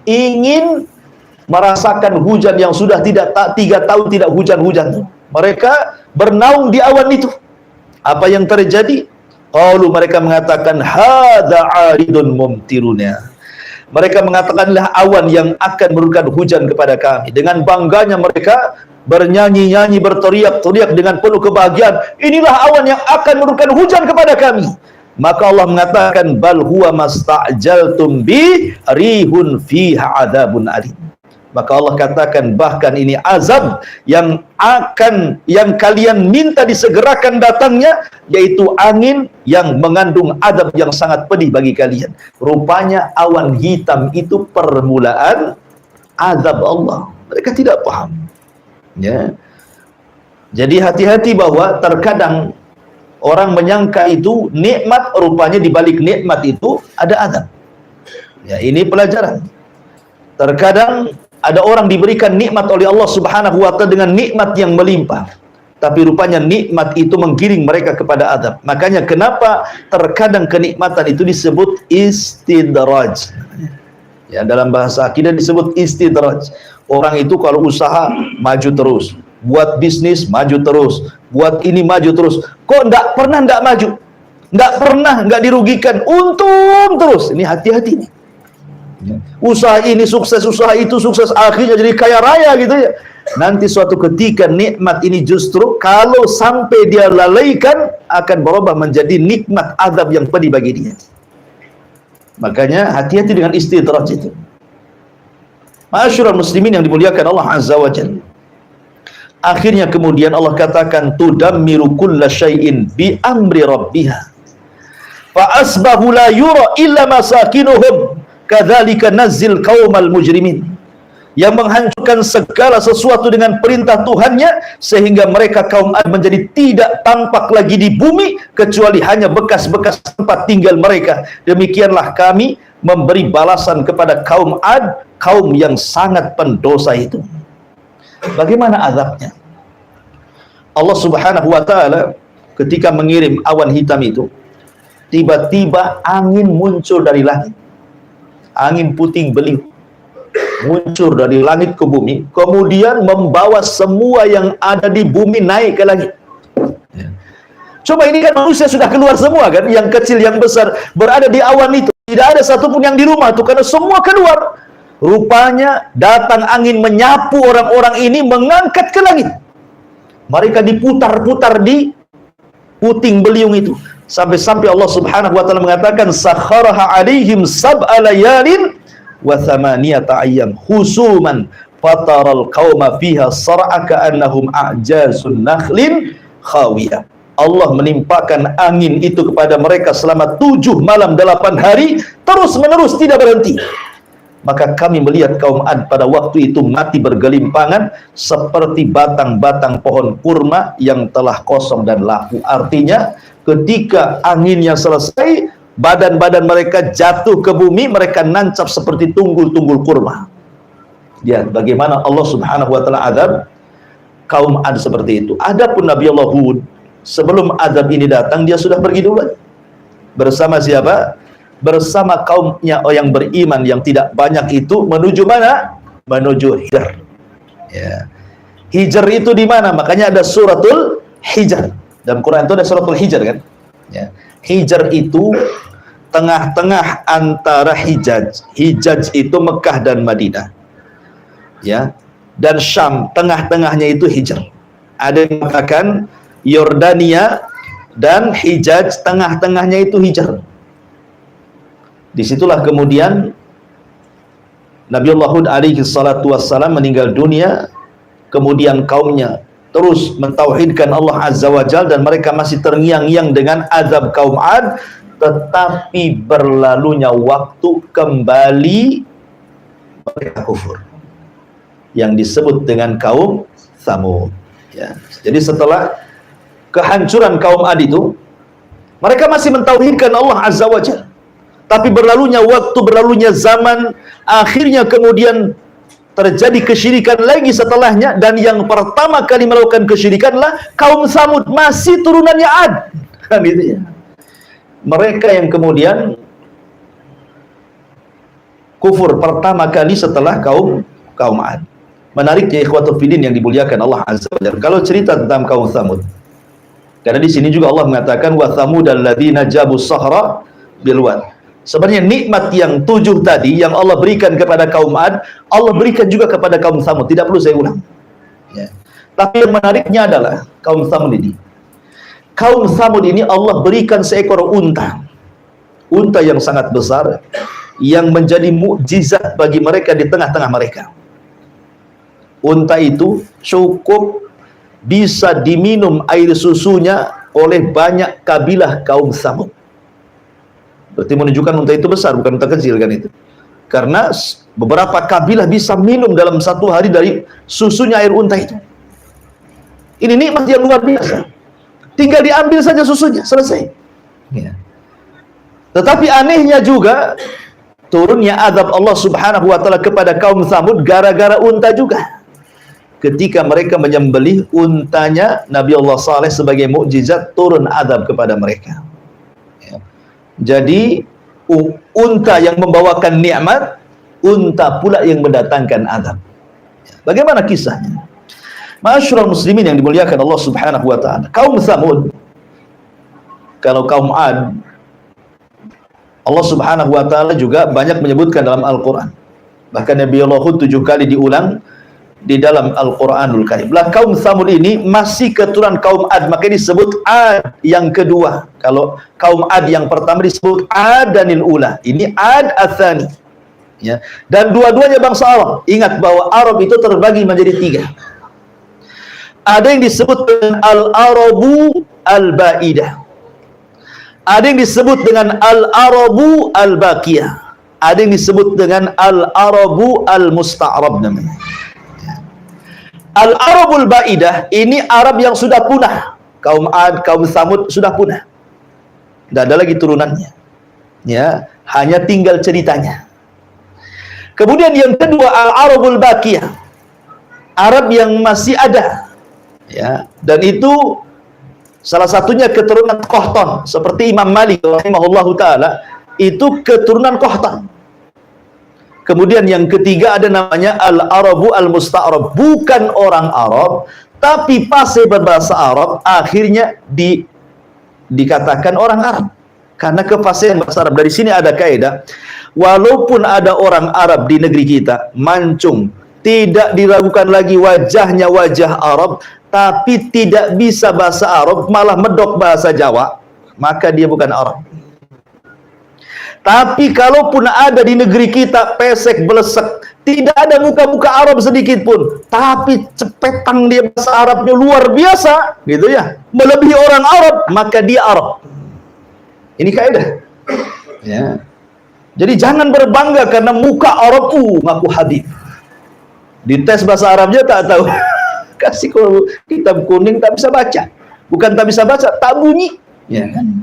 Ingin merasakan hujan yang sudah 3 tahun tidak hujan-hujan. Mereka bernaung di awan itu. Apa yang terjadi? Qalu, mereka mengatakan, hadza 'aridun mumtiruna. Mereka mengatakanlah awan yang akan menurunkan hujan kepada kami. Dengan bangganya mereka bernyanyi-nyanyi, berteriak-teriak dengan penuh kebahagiaan. Inilah awan yang akan menurunkan hujan kepada kami. Maka Allah mengatakan, bal huwa masta'jaltum bi rihun fiha adzabun alim. Maka Allah katakan, bahkan ini azab yang kalian minta disegerakan datangnya, yaitu angin yang mengandung azab yang sangat pedih bagi kalian. Rupanya awan hitam itu permulaan azab Allah. Mereka tidak paham, ya. Jadi hati-hati bahwa terkadang orang menyangka itu nikmat, rupanya di balik nikmat itu ada azab. Ya, ini pelajaran. Terkadang ada orang diberikan nikmat oleh Allah subhanahu wa ta'ala dengan nikmat yang melimpah. tapi rupanya nikmat itu menggiring mereka kepada azab. Makanya kenapa terkadang kenikmatan itu disebut istidraj. Ya, dalam bahasa akidah disebut istidraj. Orang itu kalau usaha maju terus, buat bisnis maju terus, buat ini maju terus. Kok enggak pernah enggak maju? Enggak pernah enggak dirugikan, untung terus. Ini hati-hati nih. Usaha ini sukses, usaha itu sukses, akhirnya jadi kaya raya gitu ya. Nanti suatu ketika nikmat ini justru kalau sampai dia lalaikan akan berubah menjadi nikmat azab yang pedih bagi dia. Makanya hati-hati dengan istidraj itu. Ma'asyiral muslimin yang dimuliakan Allah Azza wa Jalla. Akhirnya kemudian Allah katakan tudammiru kulla syai'in bi amri rabbiha. Fa asbahu la yura illa masakinuhum kadzalika nazzil qaumal mujrimin. Yang menghancurkan segala sesuatu dengan perintah Tuhannya sehingga mereka kaum Ad menjadi tidak tampak lagi di bumi kecuali hanya bekas-bekas tempat tinggal mereka. Demikianlah kami memberi balasan kepada kaum Ad, kaum yang sangat pendosa itu. Bagaimana azabnya? Allah Subhanahu wa taala ketika mengirim awan hitam itu, tiba-tiba angin muncul dari langit. Angin puting beliung muncul dari langit ke bumi, kemudian membawa semua yang ada di bumi naik ke langit. Coba ini kan manusia sudah keluar semua kan, yang kecil yang besar berada di awan itu, tidak ada satupun yang di rumah itu karena semua keluar. Rupanya datang angin menyapu orang-orang ini, mengangkat ke langit. Mereka diputar-putar di puting beliung itu, sampai-sampai Allah Subhanahu wa taala mengatakan sakharaha alaihim sab'a layalin wa thamaniyata ayyam husuman fataral qauma fiha sar'a ka'annahum a'jazun nakhlin khawiyah. Allah menimpakan angin itu kepada mereka selama 7 malam 8 hari terus menerus tidak berhenti. Maka kami melihat kaum Ad pada waktu itu mati bergelimpangan seperti batang-batang pohon kurma yang telah kosong dan laku. Artinya ketika anginnya selesai, badan-badan mereka jatuh ke bumi, mereka nancap seperti tunggul-tunggul kurma. Ya, bagaimana Allah Subhanahu wa taala azab kaum Ad seperti itu. Adapun Nabi Allah Hud, sebelum azab ini datang dia sudah pergi duluan. Bersama siapa? Bersama kaumnya yang beriman yang tidak banyak itu menuju mana? Menuju Hijr. Ya. Hijr itu di mana? Makanya ada suratul Hijr. Dalam Quran itu ada suratul Hijr kan? Ya. Hijr itu tengah-tengah antara Hijaz. Hijaz itu Mekah dan Madinah. Ya. Dan Syam, tengah-tengahnya itu Hijr. Ada yang mengatakan Yordania dan Hijaz, tengah-tengahnya itu Hijr. Disitulah kemudian Nabi Allah Hud alaihi salatu wassalam meninggal dunia, kemudian kaumnya terus mentauhidkan Allah Azza wa Jalla dan mereka masih terngiang-ngiang dengan azab kaum Ad, tetapi berlalunya waktu kembali mereka kufur, yang disebut dengan kaum Tsamud. Ya. Jadi setelah kehancuran kaum Ad itu, mereka masih mentauhidkan Allah Azza wa Jalla. Tapi berlalunya waktu, berlalunya zaman, akhirnya kemudian terjadi kesyirikan lagi setelahnya, dan yang pertama kali melakukan kesyirikanlah kaum Tsamud, masih turunannya Ad. Kan gitu ya. Mereka yang kemudian kufur pertama kali setelah kaum Ad. Menariknya ikhwatul filin yang dimuliakan Allah Azza wa Jalla, kalau cerita tentang kaum Tsamud, karena di sini juga Allah mengatakan wa tsamudal ladzina jabu sahra bil wad. Sebenarnya nikmat yang 7 tadi yang Allah berikan kepada kaum Ad, Allah berikan juga kepada kaum Tsamud. Tidak perlu saya ulang. Ya. Tapi yang menariknya adalah kaum Tsamud ini. Kaum Tsamud ini Allah berikan seekor unta. Unta yang sangat besar, yang menjadi mukjizat bagi mereka di tengah-tengah mereka. Unta itu cukup bisa diminum air susunya oleh banyak kabilah kaum Tsamud. Berarti menunjukkan unta itu besar, bukan unta kecil kan itu. Karena beberapa kabilah bisa minum dalam 1 hari dari susunya air unta itu. Ini nikmat yang luar biasa. Tinggal diambil saja susunya, selesai. Ya. Tetapi anehnya juga, turunnya azab Allah Subhanahu wa taala kepada kaum Tsamud gara-gara unta juga. ketika mereka menyembelih untanya Nabi Allah Saleh sebagai mukjizat turun azab kepada mereka. Ya. Jadi unta yang membawakan nikmat, unta pula yang mendatangkan azab. Bagaimana kisahnya? Ma'asyiral muslimin yang dimuliakan Allah Subhanahu wa taala. Kaum Tsamud, kalau kaum Ad, Allah Subhanahu wa taala juga banyak menyebutkan dalam Al-Qur'an. Bahkan Nabi Allah 7 kali diulang di dalam Al-Qur'anul Karim. Lah kaum Tsamud ini masih keturunan kaum Ad, makanya disebut Ad yang kedua. Kalau kaum Ad yang pertama disebut Adanil Ula. Ini Ad Ats-Tsani. Ya. Dan dua-duanya bangsa Arab. Ingat bahwa Arab itu terbagi menjadi 3. Ada yang disebut dengan Al-Arabu Al-Ba'idah. Ada yang disebut dengan Al-Arabu Al-Baqiyah. Ada yang disebut dengan Al-Arabu Al-Musta'rab namanya. Al-Arabul Ba'idah ini Arab yang sudah punah. Kaum Ad, kaum Tsamud sudah punah. Tidak ada lagi turunannya. Ya, hanya tinggal ceritanya. Kemudian yang kedua Al-Arabul Baqiyah. Arab yang masih ada. Ya, dan itu salah satunya keturunan Qahtan, seperti Imam Malik rahimahullahu taala itu keturunan Qahtan. Kemudian yang ketiga ada namanya Al-Arabu Al-Musta'rab, bukan orang Arab tapi fasih berbahasa Arab, akhirnya dikatakan orang Arab karena kefasihan bahasa Arab. Dari sini ada kaidah, walaupun ada orang Arab di negeri kita, mancung, tidak diragukan lagi wajahnya wajah Arab, tapi tidak bisa bahasa Arab, malah medok bahasa Jawa, maka dia bukan Arab. Tapi kalaupun ada di negeri kita pesek belesek, tidak ada muka-muka Arab sedikit pun, tapi cepetang dia bahasa Arabnya luar biasa, gitu ya, melebihi orang Arab, maka dia Arab. Ini kaidah. Ya. Jadi jangan berbangga karena muka Arab ngaku Habib. Dites bahasa Arabnya tak tahu. Kasih kitab kuning tak bisa baca. Bukan tak bisa baca, tak bunyi. Ya kan?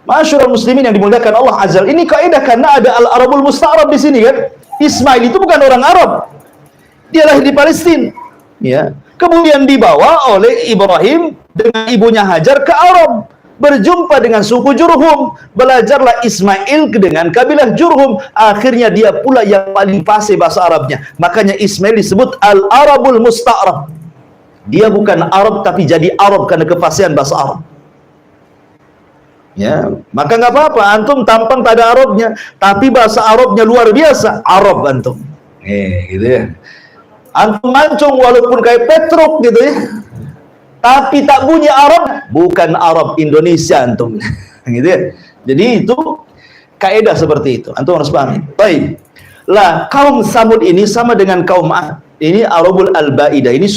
Ma'asyiral muslimin yang dimuliakan Allah Azza. Ini kaidah karena ada Al-Arabul Musta'rab di sini kan. Ismail itu bukan orang Arab. Dia lahir di Palestina. Ya. Kemudian dibawa oleh Ibrahim dengan ibunya Hajar ke Arab. Berjumpa dengan suku Jurhum. Belajarlah Ismail dengan kabilah Jurhum. Akhirnya dia pula yang paling fasih bahasa Arabnya. Makanya Ismail disebut Al-Arabul Musta'rab. Dia bukan Arab tapi jadi Arab karena kefasihan bahasa Arab. Ya, maka nggak apa-apa antum tampang tak ada Arabnya, tapi bahasa Arabnya luar biasa, Arab antum. Gitu ya. Antum mancung walaupun kayak Petruk gitu ya. Tapi tak bunyi Arab, bukan Arab Indonesia antum. Gitu ya. Jadi itu kaidah seperti itu. Antum harus pahami. Baik. Lah, kaum Tsamud ini sama dengan kaum Ad. Ini Arabul Al-Ba'idah. Ini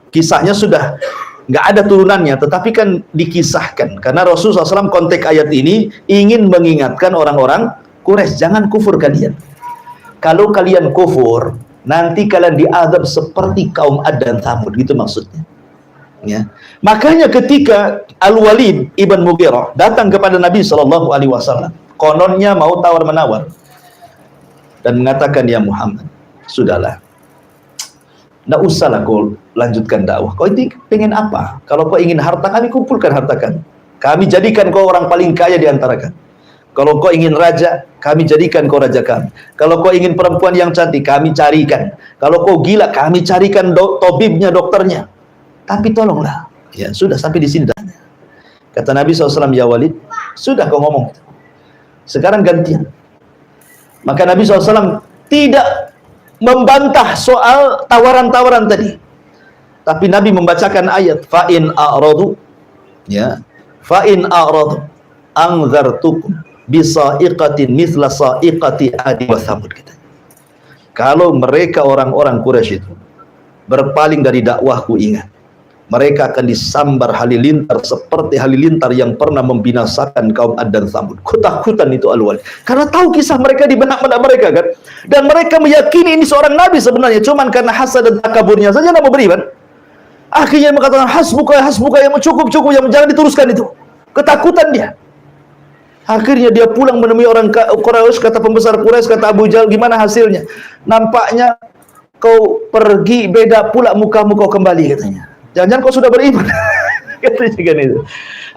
kisahnya sudah nggak ada turunannya, tetapi kan dikisahkan karena Rasulullah SAW konteks ayat ini ingin mengingatkan orang-orang Quraisy, jangan kufur kalian. Kalau kalian kufur, nanti kalian diazab seperti kaum Ad dan Tsamud, gitu maksudnya. Ya. Makanya ketika Al-Walid ibn Mughirah datang kepada Nabi SAW, kononnya mau tawar menawar dan mengatakan, ya Muhammad, sudahlah. Nggak usahlah kau lanjutkan dakwah. Kau ini pengen apa? Kalau kau ingin harta, kami kumpulkan harta kami. Kami jadikan kau orang paling kaya di antara kami. Kalau kau ingin raja, kami jadikan kau raja kami. Kalau kau ingin perempuan yang cantik, kami carikan. Kalau kau gila, kami carikan tabibnya, dokternya. Tapi tolonglah. Ya sudah, sampai di sini dah. Kata Nabi SAW, ya Walid, sudah kau ngomong. Sekarang gantian. Maka Nabi SAW tidak membantah soal tawaran-tawaran tadi, tapi Nabi membacakan ayat fa'in a'radu, ya, fa'in a'radu anzartukum bisa'iqatin mithla sa'iqati adi wa thamud. Kalau mereka orang-orang Quraisy itu berpaling dari dakwahku, ingat, mereka akan disambar halilintar seperti halilintar yang pernah membinasakan kaum Ad dan Tsamud. Ketakutan itu Al-Walid. Karena tahu kisah mereka di benak-benak mereka kan. Dan mereka meyakini ini seorang nabi sebenarnya. Cuman karena hasad dan takaburnya saja tidak mau beriman. Akhirnya mengatakan hasbuka yang cukup, yang jangan diteruskan itu. Ketakutan dia. Akhirnya dia pulang menemui orang Quraisy, kata pembesar Quraisy, kata Abu Jahal, gimana hasilnya? Nampaknya kau pergi beda pula mukamu kau kembali katanya. Jangan-jangan kau sudah beriman. Katanya kan itu.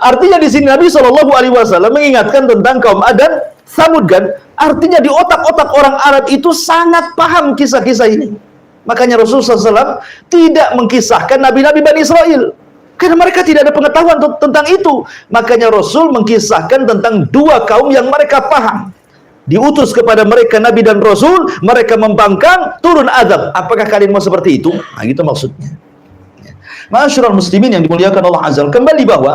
Artinya di sini Nabi SAW mengingatkan tentang kaum Ad dan Tsamud kan. Artinya di otak-otak orang Arab itu sangat paham kisah-kisah ini. Makanya Rasulullah SAW tidak mengkisahkan Nabi-Nabi Bani Israel. Karena mereka tidak ada pengetahuan tentang itu. Makanya Rasul mengkisahkan tentang dua kaum yang mereka paham. Diutus kepada mereka Nabi dan Rasul, mereka membangkang, turun azab. Apakah kalian mau seperti itu? Nah, gitu maksudnya. Ma'asyiral muslimin yang dimuliakan Allah Azza wa Jalla, kembali bahwa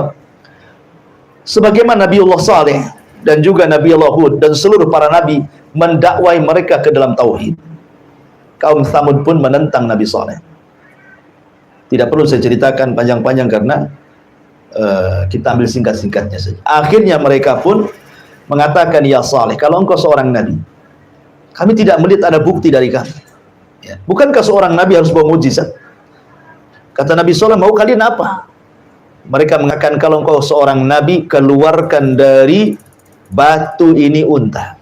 sebagaimana Nabiullah Saleh dan juga Nabiullah Hud dan seluruh para nabi mendakwai mereka ke dalam tauhid. Kaum Tsamud pun menentang Nabi Saleh. Tidak perlu saya ceritakan panjang-panjang karena kita ambil singkat-singkatnya saja. Akhirnya mereka pun mengatakan, ya Saleh, kalau engkau seorang nabi, kami tidak melihat ada bukti dari kamu. Ya. Bukankah seorang nabi harus bawa mujizat? Kata Nabi Saleh, mau kalian apa? Mereka mengatakan, kalau engkau seorang nabi, keluarkan dari batu ini unta.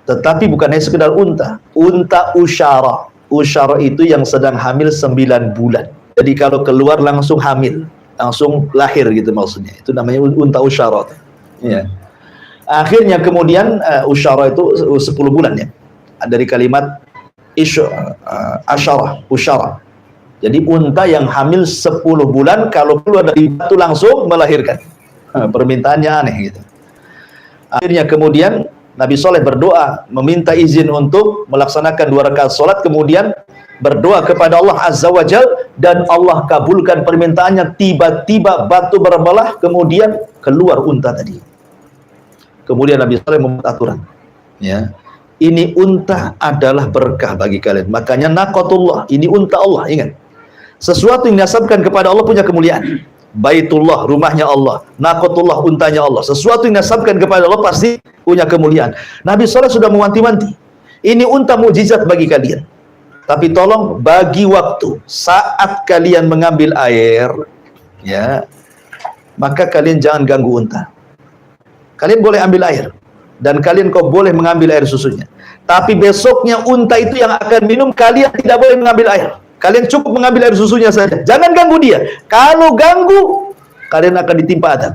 Tetapi bukan hanya sekedar unta, unta usyara. Usyara itu yang sedang hamil 9 bulan. Jadi kalau keluar langsung hamil, langsung lahir gitu maksudnya. Itu namanya unta usyara. Ya. Akhirnya kemudian usyara itu 10 bulan ya. Dari kalimat asyara, usyara. Jadi unta yang hamil 10 bulan kalau keluar dari batu langsung melahirkan. Permintaannya aneh gitu. Akhirnya kemudian Nabi Saleh berdoa, meminta izin untuk melaksanakan 2 rakaat salat, kemudian berdoa kepada Allah Azza wa Jalla, dan Allah kabulkan permintaannya. Tiba-tiba batu berbelah, kemudian keluar unta tadi. Kemudian Nabi Saleh membuat aturan, ya, ini unta adalah berkah bagi kalian. Makanya naqatullah, ini unta Allah, ingat. Sesuatu yang dinasabkan kepada Allah punya kemuliaan. Baitullah, rumahnya Allah. Naqatullah, untanya Allah. Sesuatu yang dinasabkan kepada Allah pasti punya kemuliaan. Nabi Saleh sudah mewanti-wanti, ini unta mukjizat bagi kalian. Tapi tolong bagi waktu. Saat kalian mengambil air, ya, maka kalian jangan ganggu unta. Kalian boleh ambil air, dan kalian kau boleh mengambil air susunya. Tapi besoknya unta itu yang akan minum, kalian tidak boleh mengambil air. Kalian cukup mengambil air susunya saja. Jangan ganggu dia. Kalau ganggu, kalian akan ditimpa adab.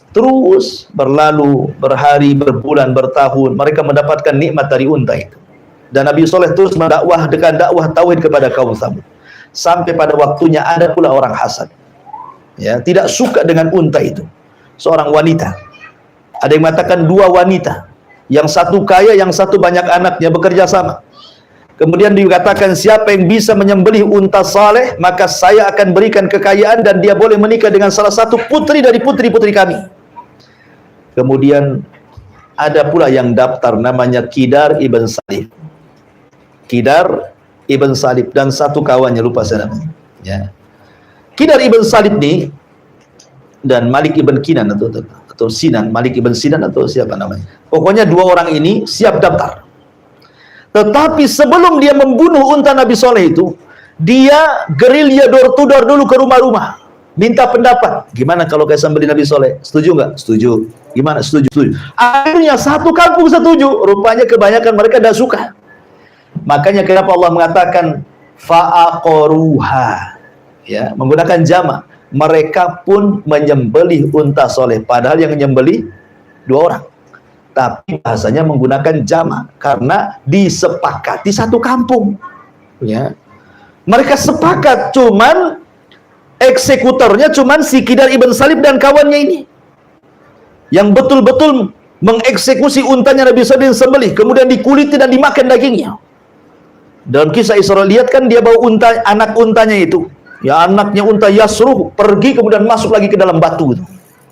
Terus berlalu, berhari, berbulan, bertahun, mereka mendapatkan nikmat dari unta itu. Dan Nabi Saleh terus mendakwahkan dakwah tauhid kepada kaum Tsamud. Sampai pada waktunya ada pula orang hasad, ya, tidak suka dengan unta itu. Seorang wanita. Ada yang mengatakan 2 wanita, yang satu kaya, yang satu banyak anaknya, bekerja sama. Kemudian dikatakan, siapa yang bisa menyembelih unta Saleh, maka saya akan berikan kekayaan dan dia boleh menikah dengan salah satu putri dari putri-putri kami. Kemudian ada pula yang daftar, namanya Kidar ibn Salib. Kidar ibn Salib dan satu kawannya, lupa saya namanya. Ya. Kidar ibn Salib ini dan Malik ibn Kinan atau Sinan, Malik ibn Sinan atau siapa namanya. Pokoknya 2 orang ini siap daftar. Tetapi sebelum dia membunuh unta Nabi Saleh itu, dia gerilya door to door dulu ke rumah-rumah, minta pendapat. Gimana kalau kayak sembelih Nabi Saleh? Setuju nggak? Setuju. Gimana? Setuju. Setuju. Akhirnya satu kampung setuju. Rupanya kebanyakan mereka tidak suka. Makanya kenapa Allah mengatakan fa'aqaruha, ya, menggunakan jama. Mereka pun menyembelih unta Saleh, padahal yang menyembelih 2 orang. Tapi bahasanya menggunakan jama karena disepakati satu kampung, ya. Mereka sepakat, cuman eksekutornya cuman si Kidar ibn Salib dan kawannya ini yang betul-betul mengeksekusi untanya Nabi Saleh sembelih, kemudian dikuliti dan dimakan dagingnya. Dalam kisah Isra lihat kan dia bawa unta, anak untanya itu, ya, anaknya unta Yasruh pergi kemudian masuk lagi ke dalam batu.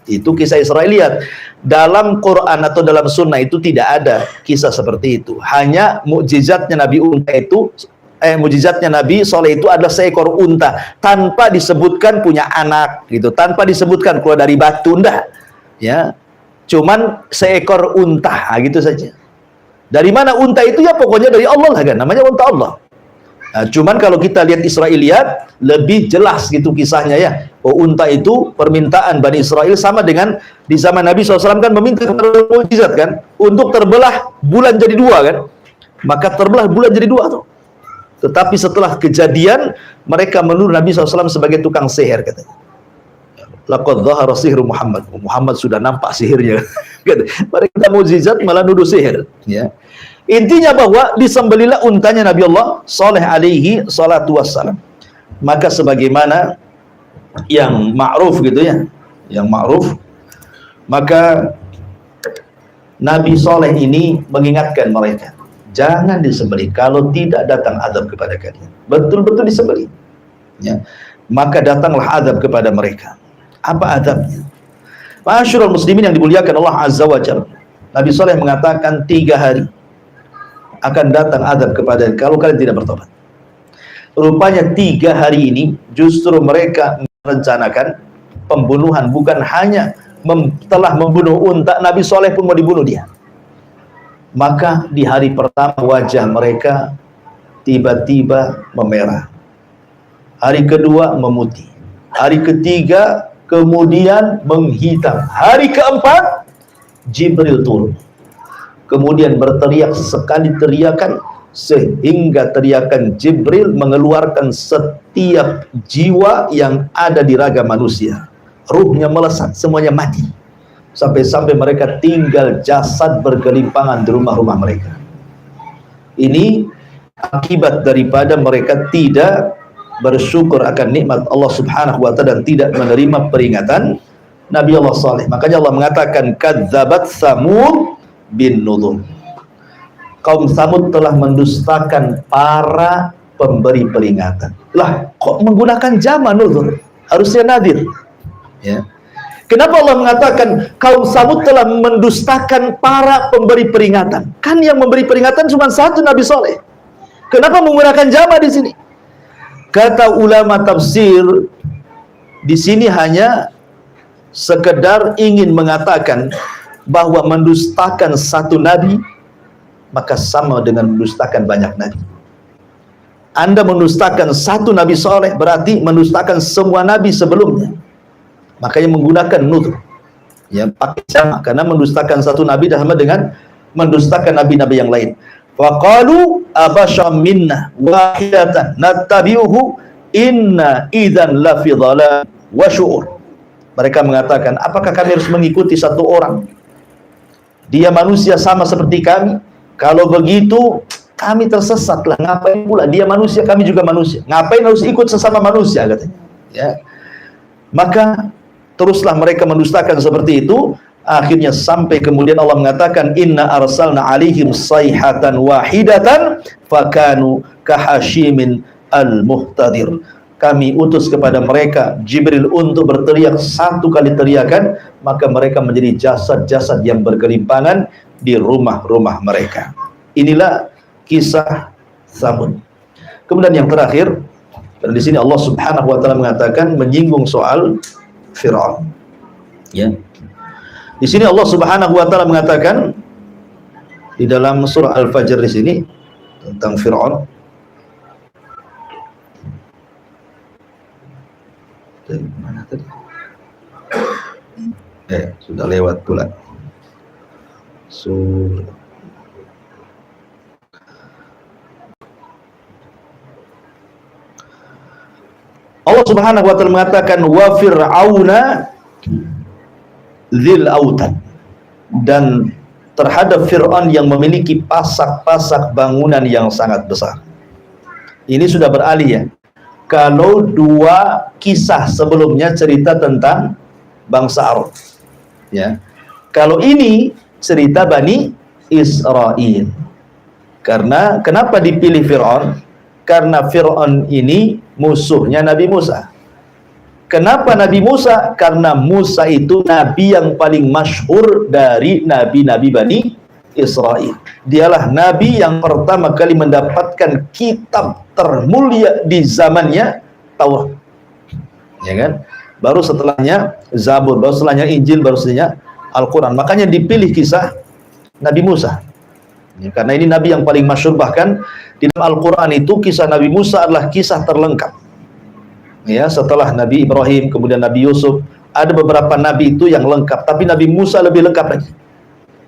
Itu kisah Isra lihat. Dalam Quran atau dalam Sunnah itu tidak ada kisah seperti itu. Hanya mukjizatnya Nabi unta itu, mukjizatnya Nabi Saleh itu adalah seekor unta tanpa disebutkan punya anak, gitu, tanpa disebutkan keluar dari batu, enggak, ya, cuman seekor unta, gitu saja. Dari mana unta itu? Ya pokoknya dari Allah lah kan, namanya unta Allah. Nah, cuman kalau kita lihat Israiliyat lebih jelas gitu kisahnya, ya. Oh, unta itu permintaan Bani Israel sama dengan di zaman Nabi SAW kan meminta kepada mukjizat kan, untuk terbelah bulan jadi 2 kan. Maka terbelah bulan jadi dua tuh. Tetapi setelah kejadian, mereka menuduh Nabi SAW sebagai tukang sihir, katanya. Laqad dhahara sihru Muhammad. Muhammad sudah nampak sihirnya. Mereka mukjizat malah nuduh sihir. Ya. Intinya bahwa disembelilah untanya Nabi Allah Saleh alaihi salatu wassalam. Maka sebagaimana yang ma'ruf gitu ya, yang ma'ruf, maka Nabi Saleh ini mengingatkan mereka, jangan disembelih kalau tidak datang azab kepada kalian. Betul-betul disembelih. Ya. Maka datanglah azab kepada mereka. Apa azabnya? Ma'asyiral muslimin yang dimuliakan Allah Azza wa Jalla. Nabi Saleh mengatakan 3 hari akan datang azab kepada kalau kalian tidak bertobat. Rupanya 3 hari ini justru mereka merencanakan pembunuhan, bukan hanya telah membunuh unta, Nabi Saleh pun mau dibunuh dia. Maka di hari pertama wajah mereka tiba-tiba memerah. Hari kedua memutih. Hari ketiga kemudian menghitam. Hari keempat Jibril turun. Kemudian berteriak sekali teriakan sehingga teriakan Jibril mengeluarkan setiap jiwa yang ada di raga manusia. Ruhnya melesat, semuanya mati. Sampai-sampai mereka tinggal jasad bergelimpangan di rumah-rumah mereka. Ini akibat daripada mereka tidak bersyukur akan nikmat Allah Subhanahu wa ta'ala dan tidak menerima peringatan Nabi Allah Saleh. Makanya Allah mengatakan kadzabat Samud bin nudhur. Kaum Samud telah mendustakan para pemberi peringatan. Lah, kok menggunakan jama nudhur? Harusnya nadir. Ya. Kenapa Allah mengatakan kaum Samud telah mendustakan para pemberi peringatan? Kan yang memberi peringatan cuma satu, Nabi Saleh. Kenapa menggunakan jama di sini? Kata ulama tafsir, di sini hanya sekedar ingin mengatakan bahwa mendustakan satu nabi maka sama dengan mendustakan banyak nabi. Anda mendustakan satu Nabi Saleh berarti mendustakan semua nabi sebelumnya. Makanya menggunakan nudhur. Ya, pakai jama karena mendustakan satu nabi sama dengan mendustakan nabi-nabi yang lain. Faqalu abasyam minna wahidatan nattabi'uhu inna idzan la fi dhalal wa syu'ur. Mereka mengatakan, apakah kami harus mengikuti satu orang? Dia manusia sama seperti kami. Kalau begitu kami tersesatlah. Ngapain pula dia manusia, kami juga manusia. Ngapain harus ikut sesama manusia, katanya. Ya. Maka teruslah mereka mendustakan seperti itu. Akhirnya sampai kemudian Allah mengatakan inna arsalna alaihim sayhatan wahidatan fakanu kahashimin al-muhtadir. Kami utus kepada mereka Jibril untuk berteriak satu kali teriakan, maka mereka menjadi jasad-jasad yang bergelimpangan di rumah-rumah mereka. Inilah kisah Samud. Kemudian yang terakhir, dan di sini Allah Subhanahu wa taala mengatakan menyinggung soal Firaun. Ya. Di sini Allah Subhanahu wa taala mengatakan di dalam surah Al-Fajr di sini tentang Firaun. Mana tadi? Sudah lewat pula. Allah Subhanahu wa taala mengatakan wa fir'auna dzil autad, dan terhadap Fir'aun yang memiliki pasak-pasak bangunan yang sangat besar. Ini sudah beralih ya. Kalau dua kisah sebelumnya cerita tentang bangsa Arab, ya. Kalau ini cerita Bani Israel. Karena kenapa dipilih Fir'aun? Karena Fir'aun ini musuhnya Nabi Musa. Kenapa Nabi Musa? Karena Musa itu nabi yang paling masyhur dari nabi-nabi Bani Israel. Dialah nabi yang pertama kali mendapatkan kitab termulia di zamannya, Taurat. Ya kan? Baru setelahnya Zabur, baru setelahnya Injil, baru setelahnya Al-Quran. Makanya dipilih kisah Nabi Musa. Ya, karena ini nabi yang paling masyhur, bahkan di dalam Al-Quran itu kisah Nabi Musa adalah kisah terlengkap. Ya, setelah Nabi Ibrahim, kemudian Nabi Yusuf, ada beberapa nabi itu yang lengkap, tapi Nabi Musa lebih lengkap lagi.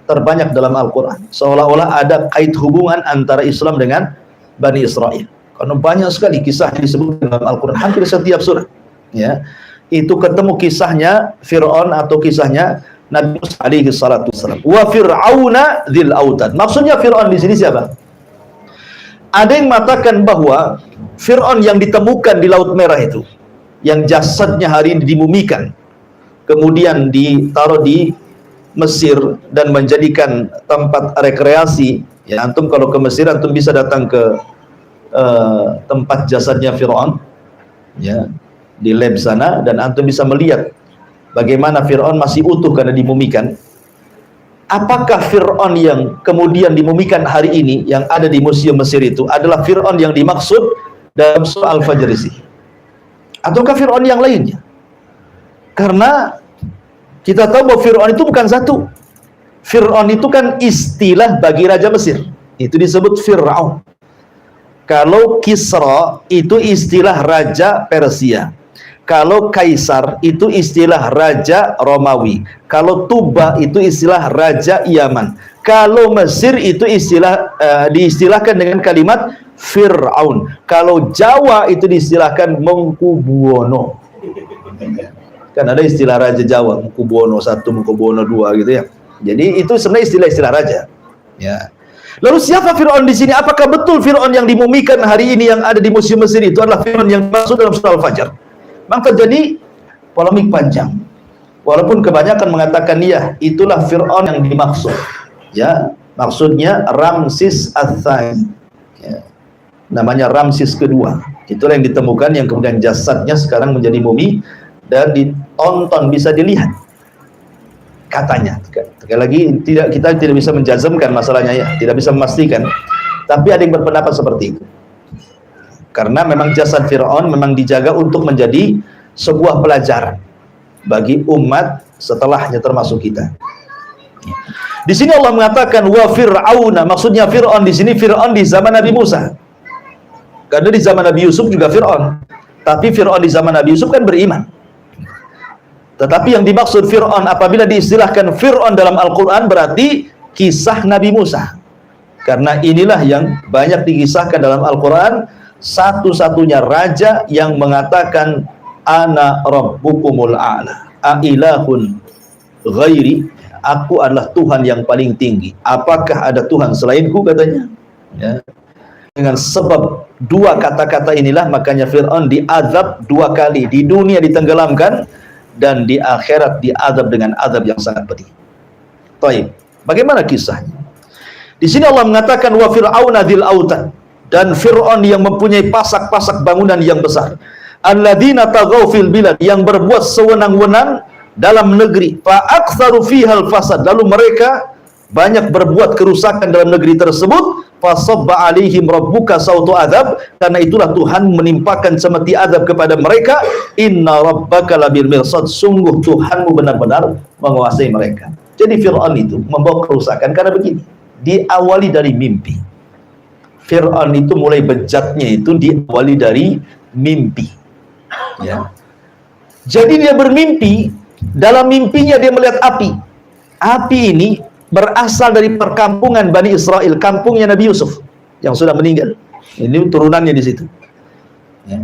terbanyak dalam Al-Quran. Seolah-olah ada kait hubungan antara Islam dengan Bani Israel. Karena banyak sekali kisah yang disebut dalam Al-Quran, hampir setiap surah. Ya, itu ketemu kisahnya Fir'aun atau kisahnya Nabi Musa alaihi salatu wassalam. Wa Fir'auna dzil autad. Maksudnya Fir'aun di sini siapa? Ada yang mengatakan bahwa Fir'aun yang ditemukan di Laut Merah itu, yang jasadnya hari ini dimumikan, kemudian ditaruh di Mesir dan menjadikan tempat rekreasi. Ya, antum kalau ke Mesir antum bisa datang ke tempat jasadnya Fir'aun, ya, di lab sana, dan antum bisa melihat bagaimana Fir'aun masih utuh karena dimumikan. Apakah Fir'aun yang kemudian dimumikan hari ini yang ada di Museum Mesir itu adalah Fir'aun yang dimaksud dalam surah Al-Fajr ini, ataukah Fir'aun yang lainnya? Karena kita tahu bahwa Fir'aun itu bukan satu. Fir'aun itu kan istilah bagi raja Mesir, itu disebut Fir'aun. Kalau Kisra itu istilah raja Persia, kalau Kaisar itu istilah raja Romawi, kalau Tuba itu istilah raja Yaman, kalau Mesir itu diistilahkan dengan kalimat Fir'aun, kalau Jawa itu diistilahkan Mengkubuwono. Kan ada istilah raja Jawa, Mengkubuwono I, Mengkubuwono II gitu ya. Jadi itu sebenarnya istilah-istilah raja. Ya. Lalu siapa Fir'aun di sini? Apakah betul Fir'aun yang dimumikan hari ini yang ada di Museum Mesir itu adalah Fir'aun yang dimaksud dalam surah Al-Fajr? Maka terjadi polemik panjang. Walaupun kebanyakan mengatakan iya, itulah Fir'aun yang dimaksud. Ya, maksudnya Ramsis Ats-Tsani. Ya. Namanya Ramsis kedua. Itulah yang ditemukan, yang kemudian jasadnya sekarang menjadi mumi dan ditonton, bisa dilihat. Katanya, sekali lagi kita tidak bisa menjazmkan masalahnya ya, tidak bisa memastikan, tapi ada yang berpendapat seperti itu. Karena memang jasad Fir'aun memang dijaga untuk menjadi sebuah pelajaran bagi umat setelahnya termasuk kita. Di sini Allah mengatakan wa Fir'auna, maksudnya Fir'aun di sini Fir'aun di zaman Nabi Musa. Karena di zaman Nabi Yusuf juga Fir'aun, tapi Fir'aun di zaman Nabi Yusuf kan beriman. Tetapi yang dimaksud Fir'aun apabila diistilahkan Fir'aun dalam Al-Quran berarti kisah Nabi Musa. Karena inilah yang banyak dikisahkan dalam Al-Quran, satu-satunya raja yang mengatakan ana rabbukumul a'la a'ilahun ghairi, aku adalah Tuhan yang paling tinggi, apakah ada Tuhan selainku, katanya. Ya. Dengan sebab dua kata-kata inilah makanya Fir'aun diazab dua kali, di dunia ditenggelamkan dan di akhirat diazab dengan azab yang sangat pedih. Baik, bagaimana kisahnya? Di sini Allah mengatakan wa Fir'auna dzil autad, dan Fir'aun yang mempunyai pasak-pasak bangunan yang besar, alladzina taghaw fil bilad, yang berbuat sewenang-wenang dalam negeri, fa aktsaru fihal fasad, lalu mereka banyak berbuat kerusakan dalam negeri tersebut, fasabba alaihim rabbuka sautu azab, karena itulah Tuhan menimpakan semeti azab kepada mereka, inna rabbaka labil mirsad, sungguh Tuhanmu benar-benar menguasai mereka. Jadi Fir'aun itu membawa kerusakan karena begini, diawali dari mimpi. Fir'aun itu mulai bejatnya itu diawali dari mimpi. Ya. Jadi dia bermimpi, dalam mimpinya dia melihat api. Api ini berasal dari perkampungan Bani Israel, kampungnya Nabi Yusuf yang sudah meninggal. Ini turunannya di situ. Ya.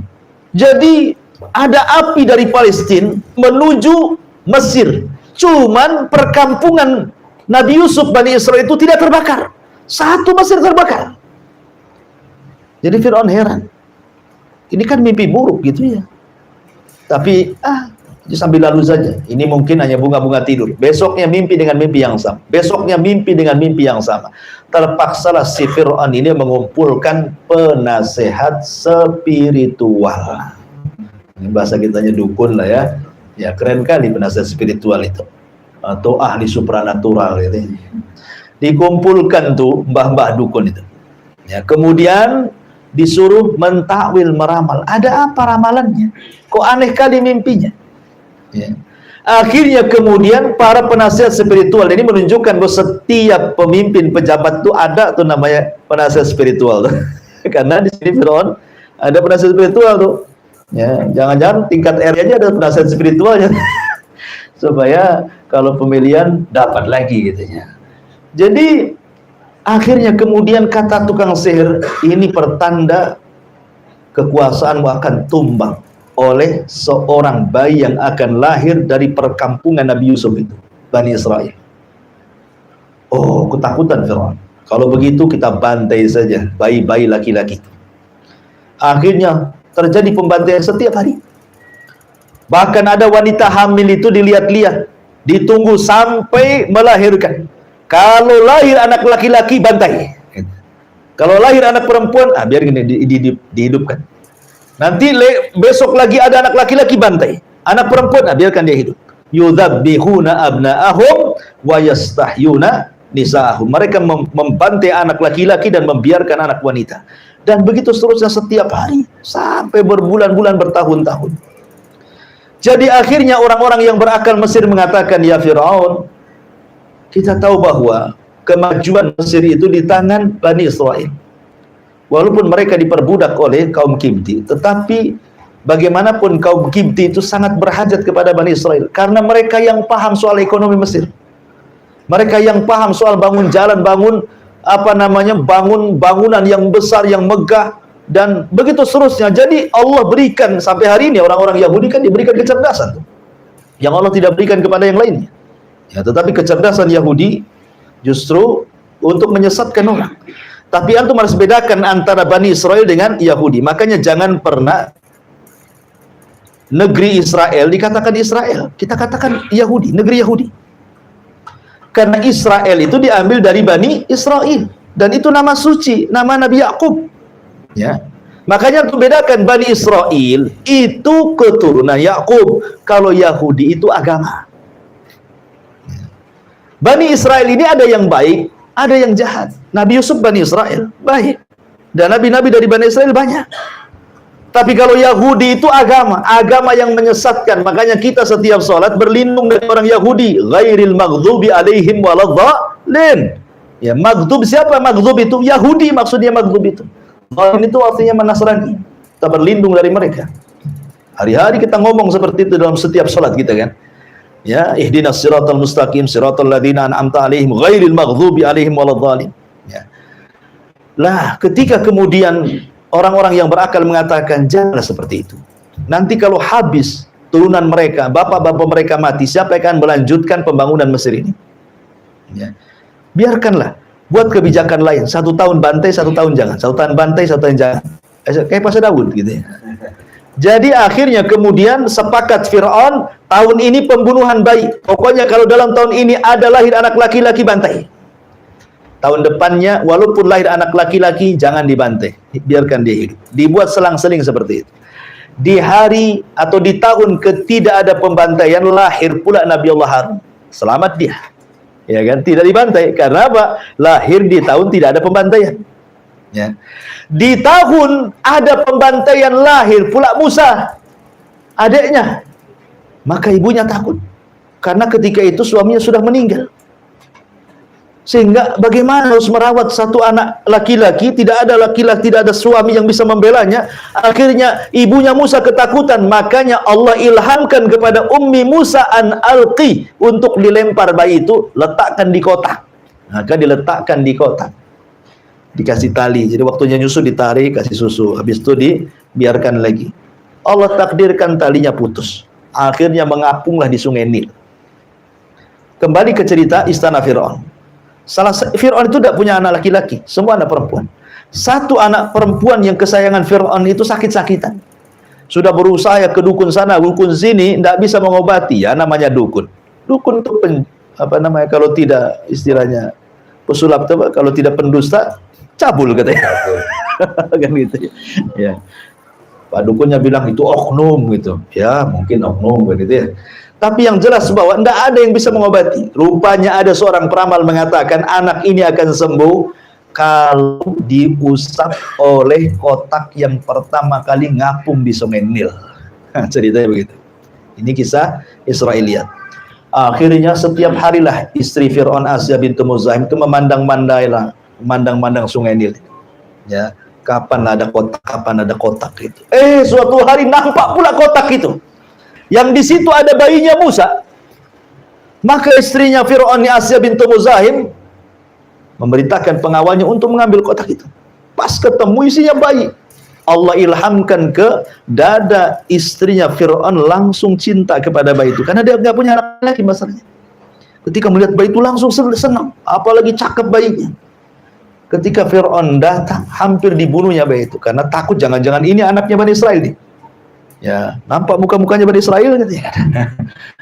Jadi ada api dari Palestina menuju Mesir. Cuman perkampungan Nabi Yusuf Bani Israel itu tidak terbakar. Satu Mesir terbakar. Jadi Fir'aun heran. Ini kan mimpi buruk gitu ya. Tapi sambil lalu saja. Ini mungkin hanya bunga-bunga tidur. Besoknya mimpi dengan mimpi yang sama. Besoknya mimpi dengan mimpi yang sama. Terpaksalah si Fir'aun ini mengumpulkan penasehat spiritual. Ini bahasa kitanya dukun lah ya. Ya keren kali penasehat spiritual itu. Atau ahli supranatural gitu. Dikumpulkan tuh mbah-mbah dukun itu. Ya, kemudian disuruh mentakwil, meramal. Ada apa ramalannya? Kok aneh kali mimpinya? Ya. Akhirnya kemudian para penasihat spiritual ini menunjukkan bahwa setiap pemimpin pejabat itu ada tuh namanya penasihat spiritual tuh. Karena di sini Fir'aun ada penasihat spiritual tuh. Ya, jangan-jangan tingkat RT aja ada penasihat spiritualnya. Supaya kalau pemilihan dapat lagi gitu ya. Jadi akhirnya kemudian kata tukang sihir, ini pertanda kekuasaanmu akan tumbang oleh seorang bayi yang akan lahir dari perkampungan Nabi Yusuf itu, Bani Israel. Oh, ketakutan Fir'aun. Kalau begitu kita bantai saja bayi-bayi laki-laki. Akhirnya terjadi pembantaian setiap hari. Bahkan ada wanita hamil itu dilihat-lihat, ditunggu sampai melahirkan. Kalau lahir anak laki-laki, bantai. Kalau lahir anak perempuan, biar gini, dihidupkan. Nanti besok lagi ada anak laki-laki, bantai. Anak perempuan, biarkan dia hidup. Yudzabbihuna abna'ahum wa yastahyuna nisa'ahum. Mereka membantai anak laki-laki dan membiarkan anak wanita. Dan begitu seterusnya setiap hari sampai berbulan-bulan, bertahun-tahun. Jadi akhirnya orang-orang yang berakal Mesir mengatakan, ya Fir'aun, kita tahu bahwa kemajuan Mesir itu di tangan Bani Israel. Walaupun mereka diperbudak oleh kaum Kipti, tetapi bagaimanapun kaum Kipti itu sangat berhajat kepada Bani Israel, karena mereka yang paham soal ekonomi Mesir. Mereka yang paham soal bangun jalan, bangun bangunan yang besar, yang megah, dan begitu seterusnya. Jadi Allah berikan sampai hari ini orang-orang Yahudi kan diberikan kecerdasan tuh, yang Allah tidak berikan kepada yang lainnya. Ya, tetapi kecerdasan Yahudi justru untuk menyesatkan orang. Tapi antum harus bedakan antara Bani Israel dengan Yahudi. Makanya jangan pernah negeri Israel dikatakan Israel, kita katakan Yahudi, negeri Yahudi. Karena Israel itu diambil dari Bani Israel, dan itu nama suci, nama Nabi Yakub. Ya. Makanya untuk bedakan, Bani Israel itu keturunan Yakub, kalau Yahudi itu agama. Bani Israel ini ada yang baik, ada yang jahat. Nabi Yusuf Bani Israel baik, dan nabi-nabi dari Bani Israel banyak. Tapi kalau Yahudi itu agama yang menyesatkan. Makanya kita setiap sholat berlindung dari orang Yahudi. Ghairil maghdubi alaihim waladhdallin. Ya, maghdub siapa? Maghdub itu Yahudi, maksudnya maghdub itu. Dhalin itu artinya Nasrani. Kita berlindung dari mereka. Hari-hari kita ngomong seperti itu dalam setiap sholat kita kan. Ya, ihdinas siratal mustaqim siratal ladzina an'amta alaihim ghairil maghdubi alaihim waladhdallin. Ya. Lah, ketika kemudian orang-orang yang berakal mengatakan janganlah seperti itu. Nanti kalau habis turunan mereka, bapak-bapak mereka mati, siapa yang akan melanjutkan pembangunan Mesir ini? Ya. Biarkanlah, buat kebijakan lain. 1 tahun bantai, 1 tahun jangan. 1 tahun bantai, 1 tahun jangan. Kayak Pasar Daud gitu ya. Jadi akhirnya kemudian sepakat Fir'aun, tahun ini pembunuhan bayi. Pokoknya kalau dalam tahun ini ada lahir anak laki-laki, bantai. Tahun depannya walaupun lahir anak laki-laki jangan dibantai, biarkan dia hidup. Dibuat selang-seling seperti itu. Di hari atau di tahun ketidak ada pembantaian, lahir pula Nabi Allah Harun. Selamat dia. Ya kan? Tidak dibantai. Karena apa? Lahir di tahun tidak ada pembantaian. Ya. Di tahun ada pembantaian, lahir pula Musa, adiknya. Maka ibunya takut. Karena ketika itu suaminya sudah meninggal. Sehingga bagaimana harus merawat satu anak laki-laki, tidak ada suami yang bisa membelanya. Akhirnya ibunya Musa ketakutan, makanya Allah ilhamkan kepada Ummi Musa an alqi, untuk dilempar bayi itu, letakkan di kotak. Maka diletakkan di kotak, dikasih tali, jadi waktunya nyusu ditarik, kasih susu, habis itu dibiarkan lagi. Allah takdirkan talinya putus, akhirnya mengapunglah di sungai Nil. Kembali ke cerita istana Fir'aun. Fir'aun itu tidak punya anak laki-laki, semua anak perempuan. Satu anak perempuan yang kesayangan Fir'aun itu sakit-sakitan. Sudah berusaha ke dukun sana, dukun sini, tidak bisa mengobati. Ya namanya dukun. Dukun itu kalau tidak istilahnya pesulap, kalau tidak pendusta, cabul katanya. Kan gitu ya. Pak dukunnya bilang itu oknum gitu. Ya mungkin oknum gitu ya. Tapi yang jelas bahwa tidak ada yang bisa mengobati. Rupanya ada seorang peramal mengatakan anak ini akan sembuh kalau diusap oleh kotak yang pertama kali ngapung di sungai Nil. Ceritanya begitu. Ini kisah Israiliyat. Akhirnya setiap harilah istri Fir'aun Asya bintu Muzahim itu memandang sungai Nil. Ya, kapan ada kotak itu. Suatu hari nampak pula kotak itu. Yang di situ ada bayinya Musa. Maka istrinya Fir'aun Asya bintu Muzahim memerintahkan pengawalnya untuk mengambil kotak itu. Pas ketemu isinya bayi, Allah ilhamkan ke dada istrinya Fir'aun langsung cinta kepada bayi itu, karena dia nggak punya anak lagi masalahnya. Ketika melihat bayi itu langsung senang, apalagi cakep bayinya. Ketika Fir'aun datang, hampir dibunuhnya bayi itu, karena takut jangan-jangan ini anaknya Bani Israel nih. Ya, nampak muka-mukanya Bani Israel katanya.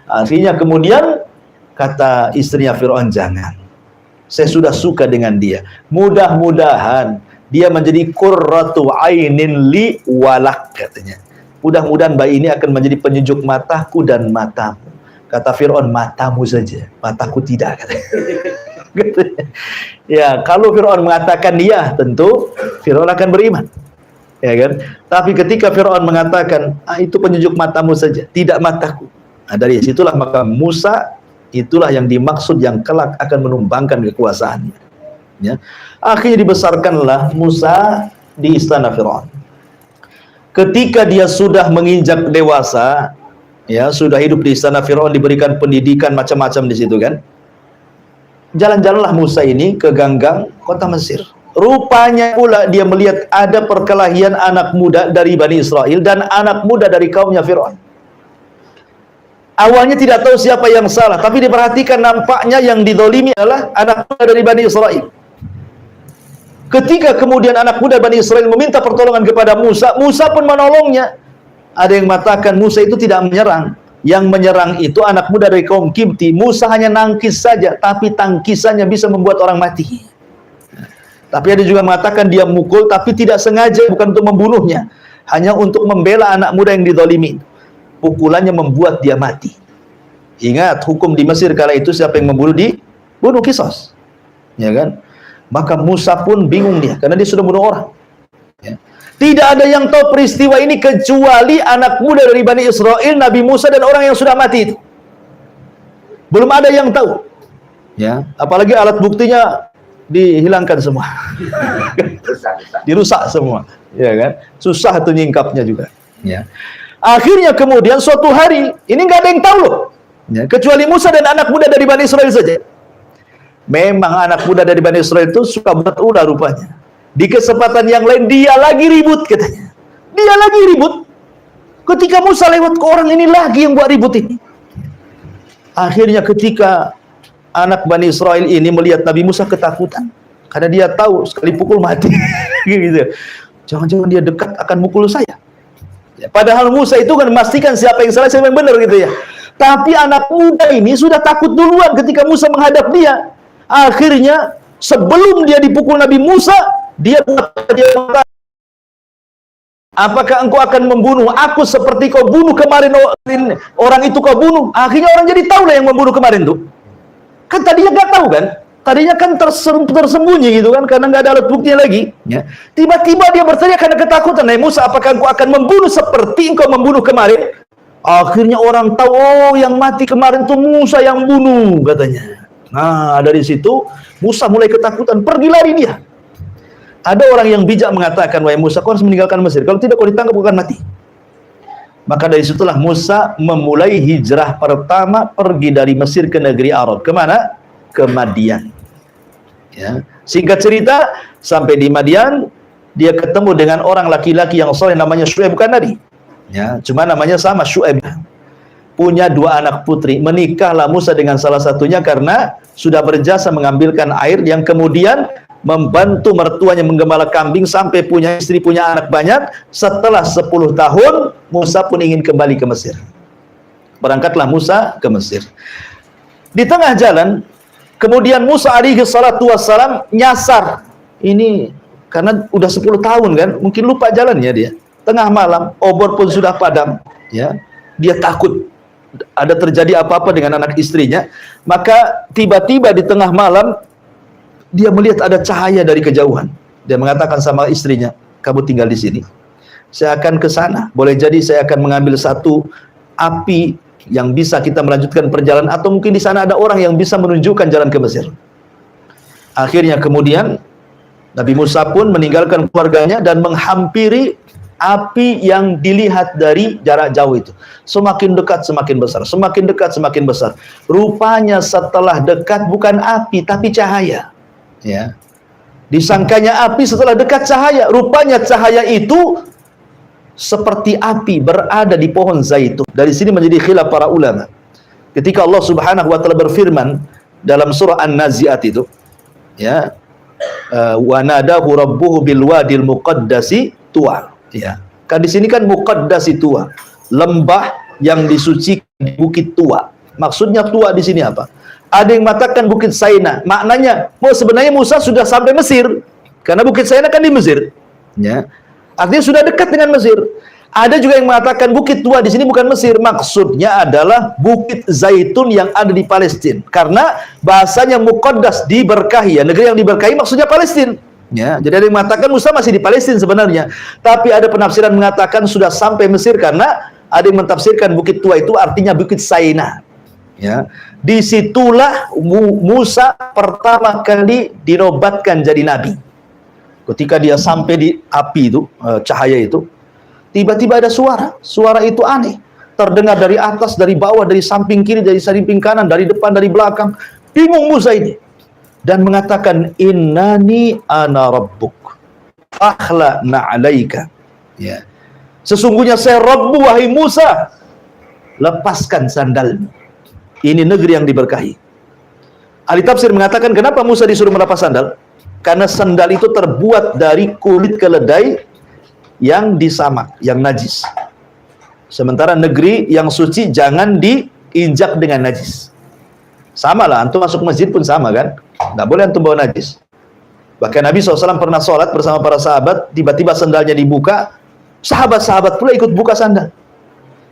Akhirnya kemudian kata istrinya Fir'aun, jangan. Saya sudah suka dengan dia. Mudah-mudahan dia menjadi qurratu ainin li walak, katanya. Mudah-mudahan bayi ini akan menjadi penyejuk mataku dan matamu. Kata Fir'aun, matamu saja, mataku tidak, katanya. Ya, kalau Fir'aun mengatakan dia, tentu Fir'aun akan beriman, ya kan? Tapi ketika Fir'aun mengatakan, itu penyejuk matamu saja, tidak mataku, nah, dari situlah maka Musa itulah yang dimaksud yang kelak akan menumbangkan kekuasaannya. Ya. Akhirnya dibesarkanlah Musa di istana Fir'aun. Ketika dia sudah menginjak dewasa, ya, sudah hidup di istana Fir'aun, diberikan pendidikan macam-macam di situ kan. Jalan-jalanlah Musa ini ke ganggang kota Mesir. Rupanya pula dia melihat ada perkelahian anak muda dari Bani Israel dan anak muda dari kaumnya Fir'aun. Awalnya tidak tahu siapa yang salah, tapi diperhatikan nampaknya yang dizalimi adalah anak muda dari Bani Israel. Ketika kemudian anak muda Bani Israel meminta pertolongan kepada Musa, Musa pun menolongnya. Ada yang mengatakan Musa itu tidak menyerang. Yang menyerang itu anak muda dari kaum Kipti. Musa hanya nangkis saja, tapi tangkisannya bisa membuat orang mati. Tapi ada juga mengatakan dia mukul, tapi tidak sengaja, bukan untuk membunuhnya, hanya untuk membela anak muda yang dizalimi. Pukulannya membuat dia mati. Ingat, hukum di Mesir kala itu siapa yang membunuh dibunuh kisos, ya kan? Maka Musa pun bingung dia, karena dia sudah bunuh orang. Ya. Tidak ada yang tahu peristiwa ini kecuali anak muda dari Bani Israel, Nabi Musa dan orang yang sudah mati itu. Belum ada yang tahu. Ya, apalagi alat buktinya dihilangkan semua. Dirusak semua, ya kan? Susah tuh nyingkapnya juga, ya. Akhirnya kemudian suatu hari, ini nggak ada yang tahu loh. Ya, kecuali Musa dan anak muda dari Bani Israel saja. Memang anak muda dari Bani Israel itu suka berulah rupanya. Di kesempatan yang lain dia lagi ribut, katanya. Dia lagi ribut. Ketika Musa lewat ke orang ini lagi yang buat ribut ini. Akhirnya ketika anak Bani Israel ini melihat Nabi Musa ketakutan, karena dia tahu sekali pukul mati. Gitu. Jangan-jangan dia dekat akan mukul saya. Ya, padahal Musa itu kan memastikan siapa yang salah, siapa yang benar gitu ya. Tapi anak muda ini sudah takut duluan ketika Musa menghadap dia. Akhirnya sebelum dia dipukul Nabi Musa, dia berkata, apakah engkau akan membunuh aku seperti kau bunuh kemarin orang itu kau bunuh? Akhirnya orang jadi tahu lah yang membunuh kemarin tuh. Kan tadinya nggak tahu kan? Tadinya kan tersembunyi gitu kan, karena nggak ada alat buktinya lagi. Ya. Tiba-tiba dia bertanya karena ketakutan, Nabi Musa, apakah engkau akan membunuh seperti engkau membunuh kemarin? Akhirnya orang tahu, oh yang mati kemarin tuh Musa yang bunuh, katanya. Nah, dari situ Musa mulai ketakutan, pergi lari dia. Ada orang yang bijak mengatakan, wahai Musa, kau harus meninggalkan Mesir. Kalau tidak kau ditangkap, kau akan mati. Maka dari situlah Musa memulai hijrah pertama, pergi dari Mesir ke negeri Arab. Kemana? Ke Madian. Ya. Singkat cerita, sampai di Madian, dia ketemu dengan orang laki-laki yang soleh namanya Syuaib, bukan Nabi. Ya, cuma namanya sama, Syuaib. Punya dua anak putri. Menikahlah Musa dengan salah satunya karena sudah berjasa mengambilkan air, yang kemudian membantu mertuanya menggembala kambing sampai punya istri, punya anak banyak. Setelah 10 tahun Musa pun ingin kembali ke Mesir. Berangkatlah Musa ke Mesir. Di tengah jalan kemudian Musa alaihi salatu wassalam nyasar. Ini karena udah 10 tahun kan, mungkin lupa jalannya dia. Tengah malam, obor pun sudah padam, ya. Dia takut ada terjadi apa-apa dengan anak istrinya. Maka tiba-tiba di tengah malam dia melihat ada cahaya dari kejauhan. Dia mengatakan sama istrinya, kamu tinggal di sini, saya akan ke sana. Boleh jadi saya akan mengambil satu api yang bisa kita melanjutkan perjalanan, atau mungkin di sana ada orang yang bisa menunjukkan jalan ke Mesir. Akhirnya kemudian Nabi Musa pun meninggalkan keluarganya dan menghampiri api yang dilihat dari jarak jauh itu. Semakin dekat semakin besar, semakin dekat semakin besar. Rupanya setelah dekat bukan api tapi cahaya. Ya. Disangkanya api setelah dekat cahaya. Rupanya cahaya itu seperti api berada di pohon zaitun. Dari sini menjadi khilaf para ulama. Ketika Allah Subhanahu wa taala berfirman dalam surah An-Nazi'at itu, ya, wa nadahu rabbuhu bil wadil muqaddasi tuwa. Ya. Kan di sini kan muqaddasi tuwa, lembah yang disucikan di bukit Tua. Maksudnya Tua di sini apa? Ada yang mengatakan Bukit Saina. Maknanya, sebenarnya Musa sudah sampai Mesir. Karena Bukit Saina kan di Mesir. Ya. Artinya sudah dekat dengan Mesir. Ada juga yang mengatakan Bukit Tua di sini bukan Mesir. Maksudnya adalah Bukit Zaitun yang ada di Palestina. Karena bahasanya muqaddas, diberkahi. Ya, negeri yang diberkahi maksudnya Palestina. Ya, jadi ada yang mengatakan Musa masih di Palestina sebenarnya. Tapi ada penafsiran mengatakan sudah sampai Mesir karena ada yang mentafsirkan Bukit Tua itu artinya Bukit Saina. Ya, disitulah Musa pertama kali dinobatkan jadi nabi. Ketika dia sampai di api itu, cahaya itu, tiba-tiba ada suara. Suara itu aneh. Terdengar dari atas, dari bawah, dari samping kiri, dari samping kanan, dari depan, dari belakang. Bingung Musa ini. Dan mengatakan, innani ana rabbuk. Akhla na'alaika. Ya. Sesungguhnya saya Rabbu, wahai Musa. Lepaskan sandalmu. Ini negeri yang diberkahi. Ahli tafsir mengatakan, kenapa Musa disuruh melepas sandal? Karena sandal itu terbuat dari kulit keledai yang disamak, yang najis. Sementara negeri yang suci jangan diinjak dengan najis. Sama lah, antum masuk masjid pun sama kan? Nggak boleh antum bawa najis. Bahkan Nabi SAW pernah sholat bersama para sahabat, tiba-tiba sandalnya dibuka, sahabat-sahabat pula ikut buka sandal.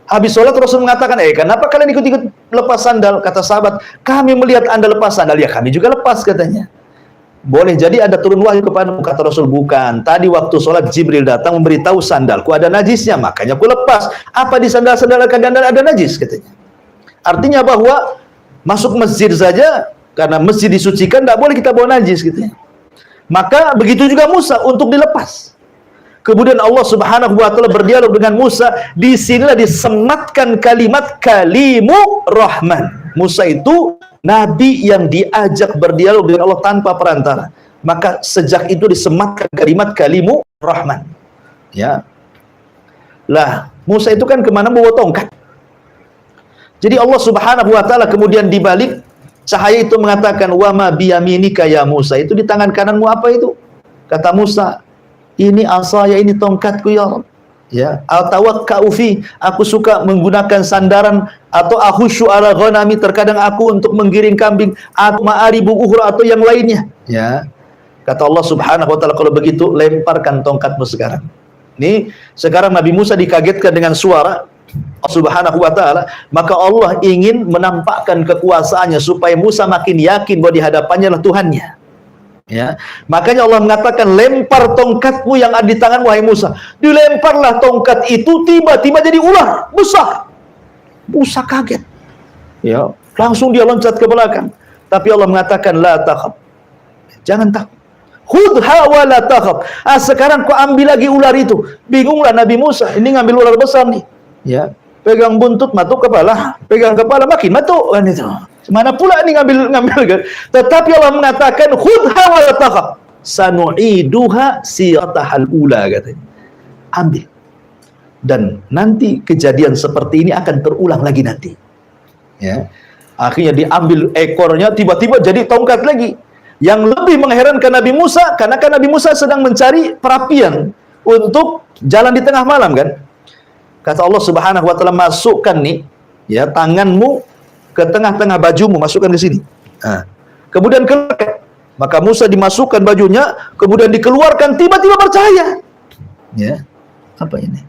Habis sholat Rasul mengatakan, kenapa kalian ikut-ikut lepas sandal? Kata sahabat, kami melihat anda lepas sandal. Ya kami juga lepas katanya. Boleh jadi ada turun wahyu kepadamu. Kata Rasul, bukan. Tadi waktu sholat Jibril datang memberitahu sandalku ada najisnya, makanya aku lepas. Apa di sandal-sandal kalian ada najis katanya. Artinya bahwa masuk masjid saja, karena masjid disucikan, tidak boleh kita bawa najis gitu ya. Maka begitu juga Musa untuk dilepas. Kemudian Allah Subhanahu wa taala berdialog dengan Musa. Di sinilah disematkan kalimat kalimu Rahman. Musa itu nabi yang diajak berdialog dengan Allah tanpa perantara. Maka sejak itu disematkan kalimat kalimu Rahman. Ya. Lah, Musa itu kan kemana bawa tongkat. Jadi Allah Subhanahu wa taala kemudian dibalik cahaya itu mengatakan, wa ma biyaminika ya Musa. Itu di tangan kananmu apa itu? Kata Musa, ini asaya, ini tongkatku ya Rabb. Ya, atawakka'u fi, aku suka menggunakan sandaran, atau ahusyu ala ghanami, terkadang aku untuk menggiring kambing, atau ma'aribu ukhra, atau yang lainnya. Ya. Kata Allah Subhanahu wa taala, kalau begitu lemparkan tongkatmu sekarang. Nih, sekarang Nabi Musa dikagetkan dengan suara Allah Subhanahu wa taala, maka Allah ingin menampakkan kekuasaannya supaya Musa makin yakin bahwa di hadapannya lah Tuhannya. Ya, makanya Allah mengatakan, lempar tongkatmu yang ada di tangan wahai Musa. Dilemparlah tongkat itu, tiba-tiba jadi ular besar. Musa kaget. Ya, langsung dia loncat ke belakang. Tapi Allah mengatakan, la takhaf. Jangan takut. Khudha wa la takhaf. Sekarang kau ambil lagi ular itu. Bingunglah Nabi Musa, ini ngambil ular besar nih. Ya, pegang buntut matuk kepala, pegang kepala makin matuk kan itu. Mana pula ini ngambil kan? Tetapi Allah mengatakan, khudha wa la takhaf, sanu'iduha siratahal ula, katanya. Ambil. Dan nanti kejadian seperti ini akan terulang lagi nanti. Ya. Akhirnya diambil ekornya, tiba-tiba jadi tongkat lagi. Yang lebih mengherankan Nabi Musa, karena kan Nabi Musa sedang mencari perapian untuk jalan di tengah malam kan. Kata Allah Subhanahu wa taala, masukkan nih ya tanganmu ke tengah-tengah bajumu, masukkan ke sini. Kemudian keluarkan. Maka Musa dimasukkan bajunya, kemudian dikeluarkan, tiba-tiba bercahaya. Ya. Apa ini?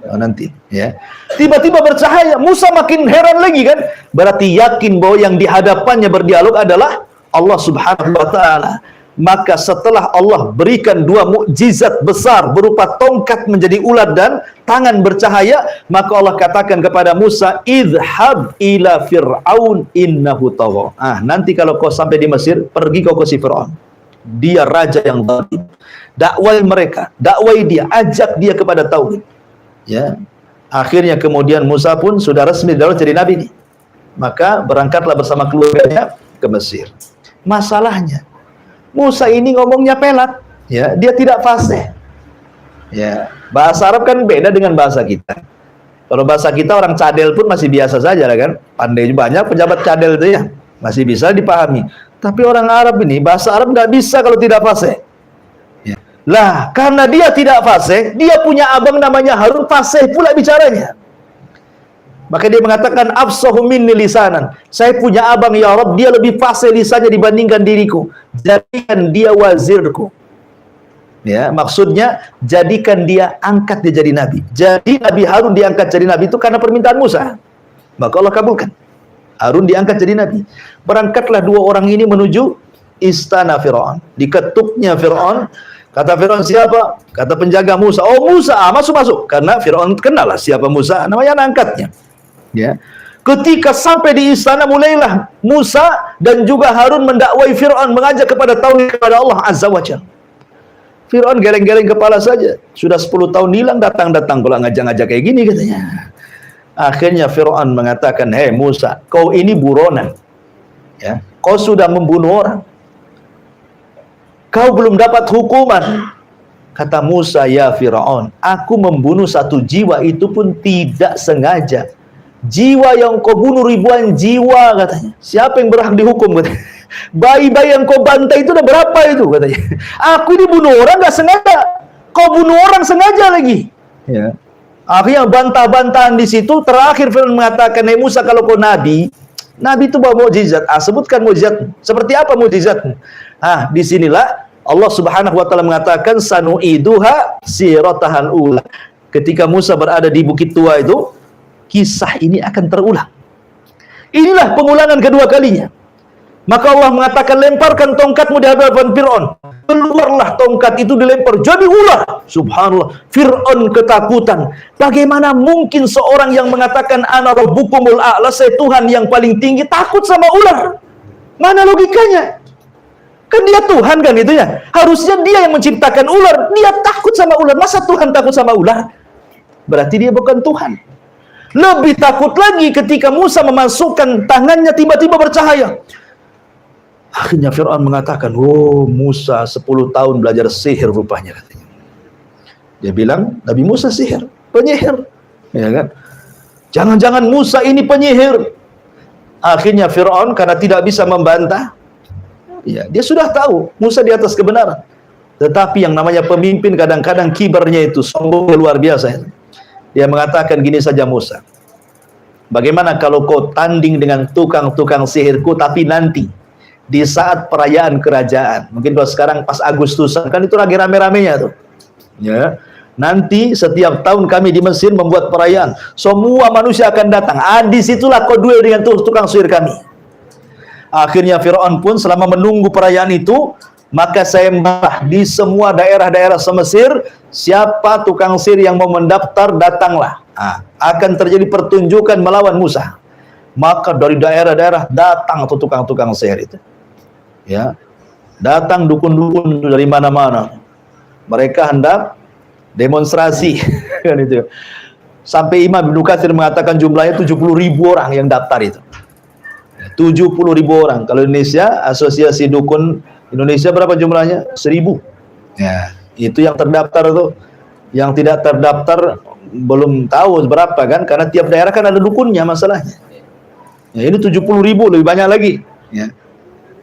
Nanti ya. Tiba-tiba bercahaya. Musa makin heran lagi kan? Berarti yakin bahwa yang di hadapannya berdialog adalah Allah Subhanahu wa taala. Maka setelah Allah berikan dua mukjizat besar berupa tongkat menjadi ular dan tangan bercahaya, maka Allah katakan kepada Musa, idhab ila fir'aun innahu tagha. Nanti kalau kau sampai di Mesir, pergi kau ke si Fir'aun. Dia raja yang zalim. Dakwai mereka, dakwai dia, ajak dia kepada tauhid. Ya. Akhirnya kemudian Musa pun sudah resmi jadi nabi nih. Maka berangkatlah bersama keluarganya ke Mesir. Masalahnya, Musa ini ngomongnya pelat, ya, dia tidak fasih. Ya, bahasa Arab kan beda dengan bahasa kita. Kalau bahasa kita orang cadel pun masih biasa saja lah kan. Pandai banyak pejabat cadel itu ya, masih bisa dipahami. Tapi orang Arab ini bahasa Arab nggak bisa kalau tidak fasih. Ya. Lah, karena dia tidak fasih, dia punya abang namanya Harun, fasih pula bicaranya. Maka dia mengatakan afsahu minni lisanan. Saya punya abang ya Rabb, dia lebih fasih lisannya dibandingkan diriku. Jadikan dia wazirku. Ya, maksudnya jadikan dia, angkat dia jadi nabi. Jadi Nabi Harun diangkat jadi nabi itu karena permintaan Musa. Maka Allah kabulkan. Harun diangkat jadi nabi. Berangkatlah dua orang ini menuju istana Firaun. Diketuknya Firaun. Kata Firaun, siapa? Kata penjaga Musa. Oh Musa, masuk-masuk. Karena Firaun kenal lah siapa Musa, namanya angkatnya. Ya. Ketika sampai di istana, mulailah Musa dan juga Harun mendakwai Firaun, mengajak kepada tauhid kepada Allah Azza wa Jalla. Firaun geleng-geleng kepala saja. Sudah 10 tahun hilang, datang-datang kalau ngajak-ngajak kayak gini katanya. Akhirnya Firaun mengatakan, "Hei Musa, kau ini buronan. Ya, kau sudah membunuh orang. Kau belum dapat hukuman." Kata Musa, "Ya Firaun, aku membunuh satu jiwa itu pun tidak sengaja. Jiwa yang kau bunuh ribuan jiwa," katanya. Siapa yang berhak dihukum katanya? Bayi-bayi yang kau bantai itu udah berapa itu katanya. Aku ini bunuh orang gak sengaja, kau bunuh orang sengaja lagi. Ya. Akhirnya bantah-bantahan di situ. Terakhir Firaun mengatakan, "Hei Musa, kalau kau nabi, nabi itu bawa mukjizat. Sebutkan mukjizat. Seperti apa mukjizatmu?" Disinilah Allah Subhanahu wa taala mengatakan, "Sanu'iduha siratahal ula." Ketika Musa berada di Bukit Tua itu, kisah ini akan terulang. Inilah pengulangan kedua kalinya. Maka Allah mengatakan, "Lemparkan tongkatmu di hadapan Fir'aun." Keluarlah tongkat itu, dilempar jadi ular. Subhanallah, Fir'aun ketakutan. Bagaimana mungkin seorang yang mengatakan ana rabbukumul a'la, saya Tuhan yang paling tinggi, takut sama ular? Mana logikanya? Kan dia Tuhan kan itu ya. Harusnya dia yang menciptakan ular, dia takut sama ular. Masa Tuhan takut sama ular? Berarti dia bukan Tuhan. Lebih takut lagi ketika Musa memasukkan tangannya, tiba-tiba bercahaya. Akhirnya Fir'aun mengatakan, "Oh Musa 10 tahun belajar sihir rupanya," katanya. Dia bilang, Nabi Musa sihir, penyihir, ya kan? Jangan-jangan Musa ini penyihir. Akhirnya Fir'aun karena tidak bisa membantah, ya, dia sudah tahu Musa di atas kebenaran. Tetapi yang namanya pemimpin kadang-kadang kibarnya itu sombong luar biasa. Dia mengatakan gini saja, Musa, bagaimana kalau kau tanding dengan tukang-tukang sihirku, tapi nanti di saat perayaan kerajaan, mungkin kalau sekarang pas Agustusan kan itu lagi rame-ramenya tuh, ya. Nanti setiap tahun kami di Mesir membuat perayaan, semua manusia akan datang. Disitulah kau duel dengan tukang sihir kami. Akhirnya Fir'aun pun selama menunggu perayaan itu, maka saya membah di semua daerah-daerah se-Mesir, siapa tukang sihir yang mau mendaftar, datanglah. Akan terjadi pertunjukan melawan Musa. Maka dari daerah-daerah datang tuh tukang-tukang sihir itu. Ya, datang dukun-dukun dari mana-mana. Mereka hendak demonstrasi kan itu. Sampai Imam Ibnu Katsir mengatakan jumlahnya 70.000 orang yang daftar itu. 70.000 orang. Kalau Indonesia, Asosiasi Dukun Indonesia berapa jumlahnya? 1.000. Ya, itu yang terdaftar tuh. Yang tidak terdaftar belum tahu berapa kan, karena tiap daerah kan ada dukunnya masalahnya. Ya, ini 70.000, lebih banyak lagi. Ya.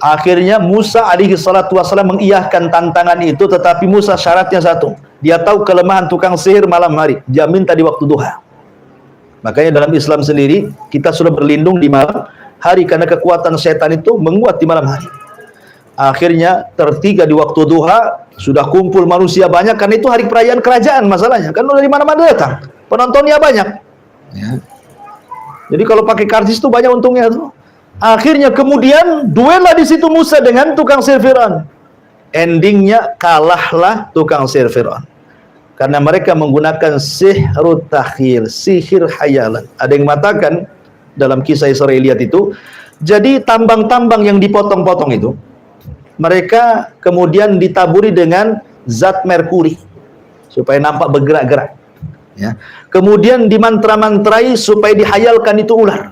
Akhirnya Musa alaihi salatu wassalam mengiyahkan tantangan itu, tetapi Musa syaratnya satu. Dia tahu kelemahan tukang sihir malam hari. Dia minta di waktu duha. Makanya dalam Islam sendiri, kita sudah berlindung di malam hari, karena kekuatan setan itu menguat di malam hari. Akhirnya tertiga di waktu duha, sudah kumpul manusia banyak, karena itu hari perayaan kerajaan masalahnya. Kan dari mana-mana datang. Penontonnya banyak. Ya. Jadi kalau pakai karcis itu banyak untungnya tuh. Akhirnya kemudian duellah di situ Musa dengan tukang sihir Fir'aun. Endingnya kalahlah tukang sihir Fir'aun. Karena mereka menggunakan sihrut takhil, sihir hayalan. Ada yang mengatakan dalam kisah Israiliyat itu, jadi tambang-tambang yang dipotong-potong itu, mereka kemudian ditaburi dengan zat merkuri supaya nampak bergerak-gerak. Ya. Kemudian dimantra-mantrai supaya dihayalkan itu ular.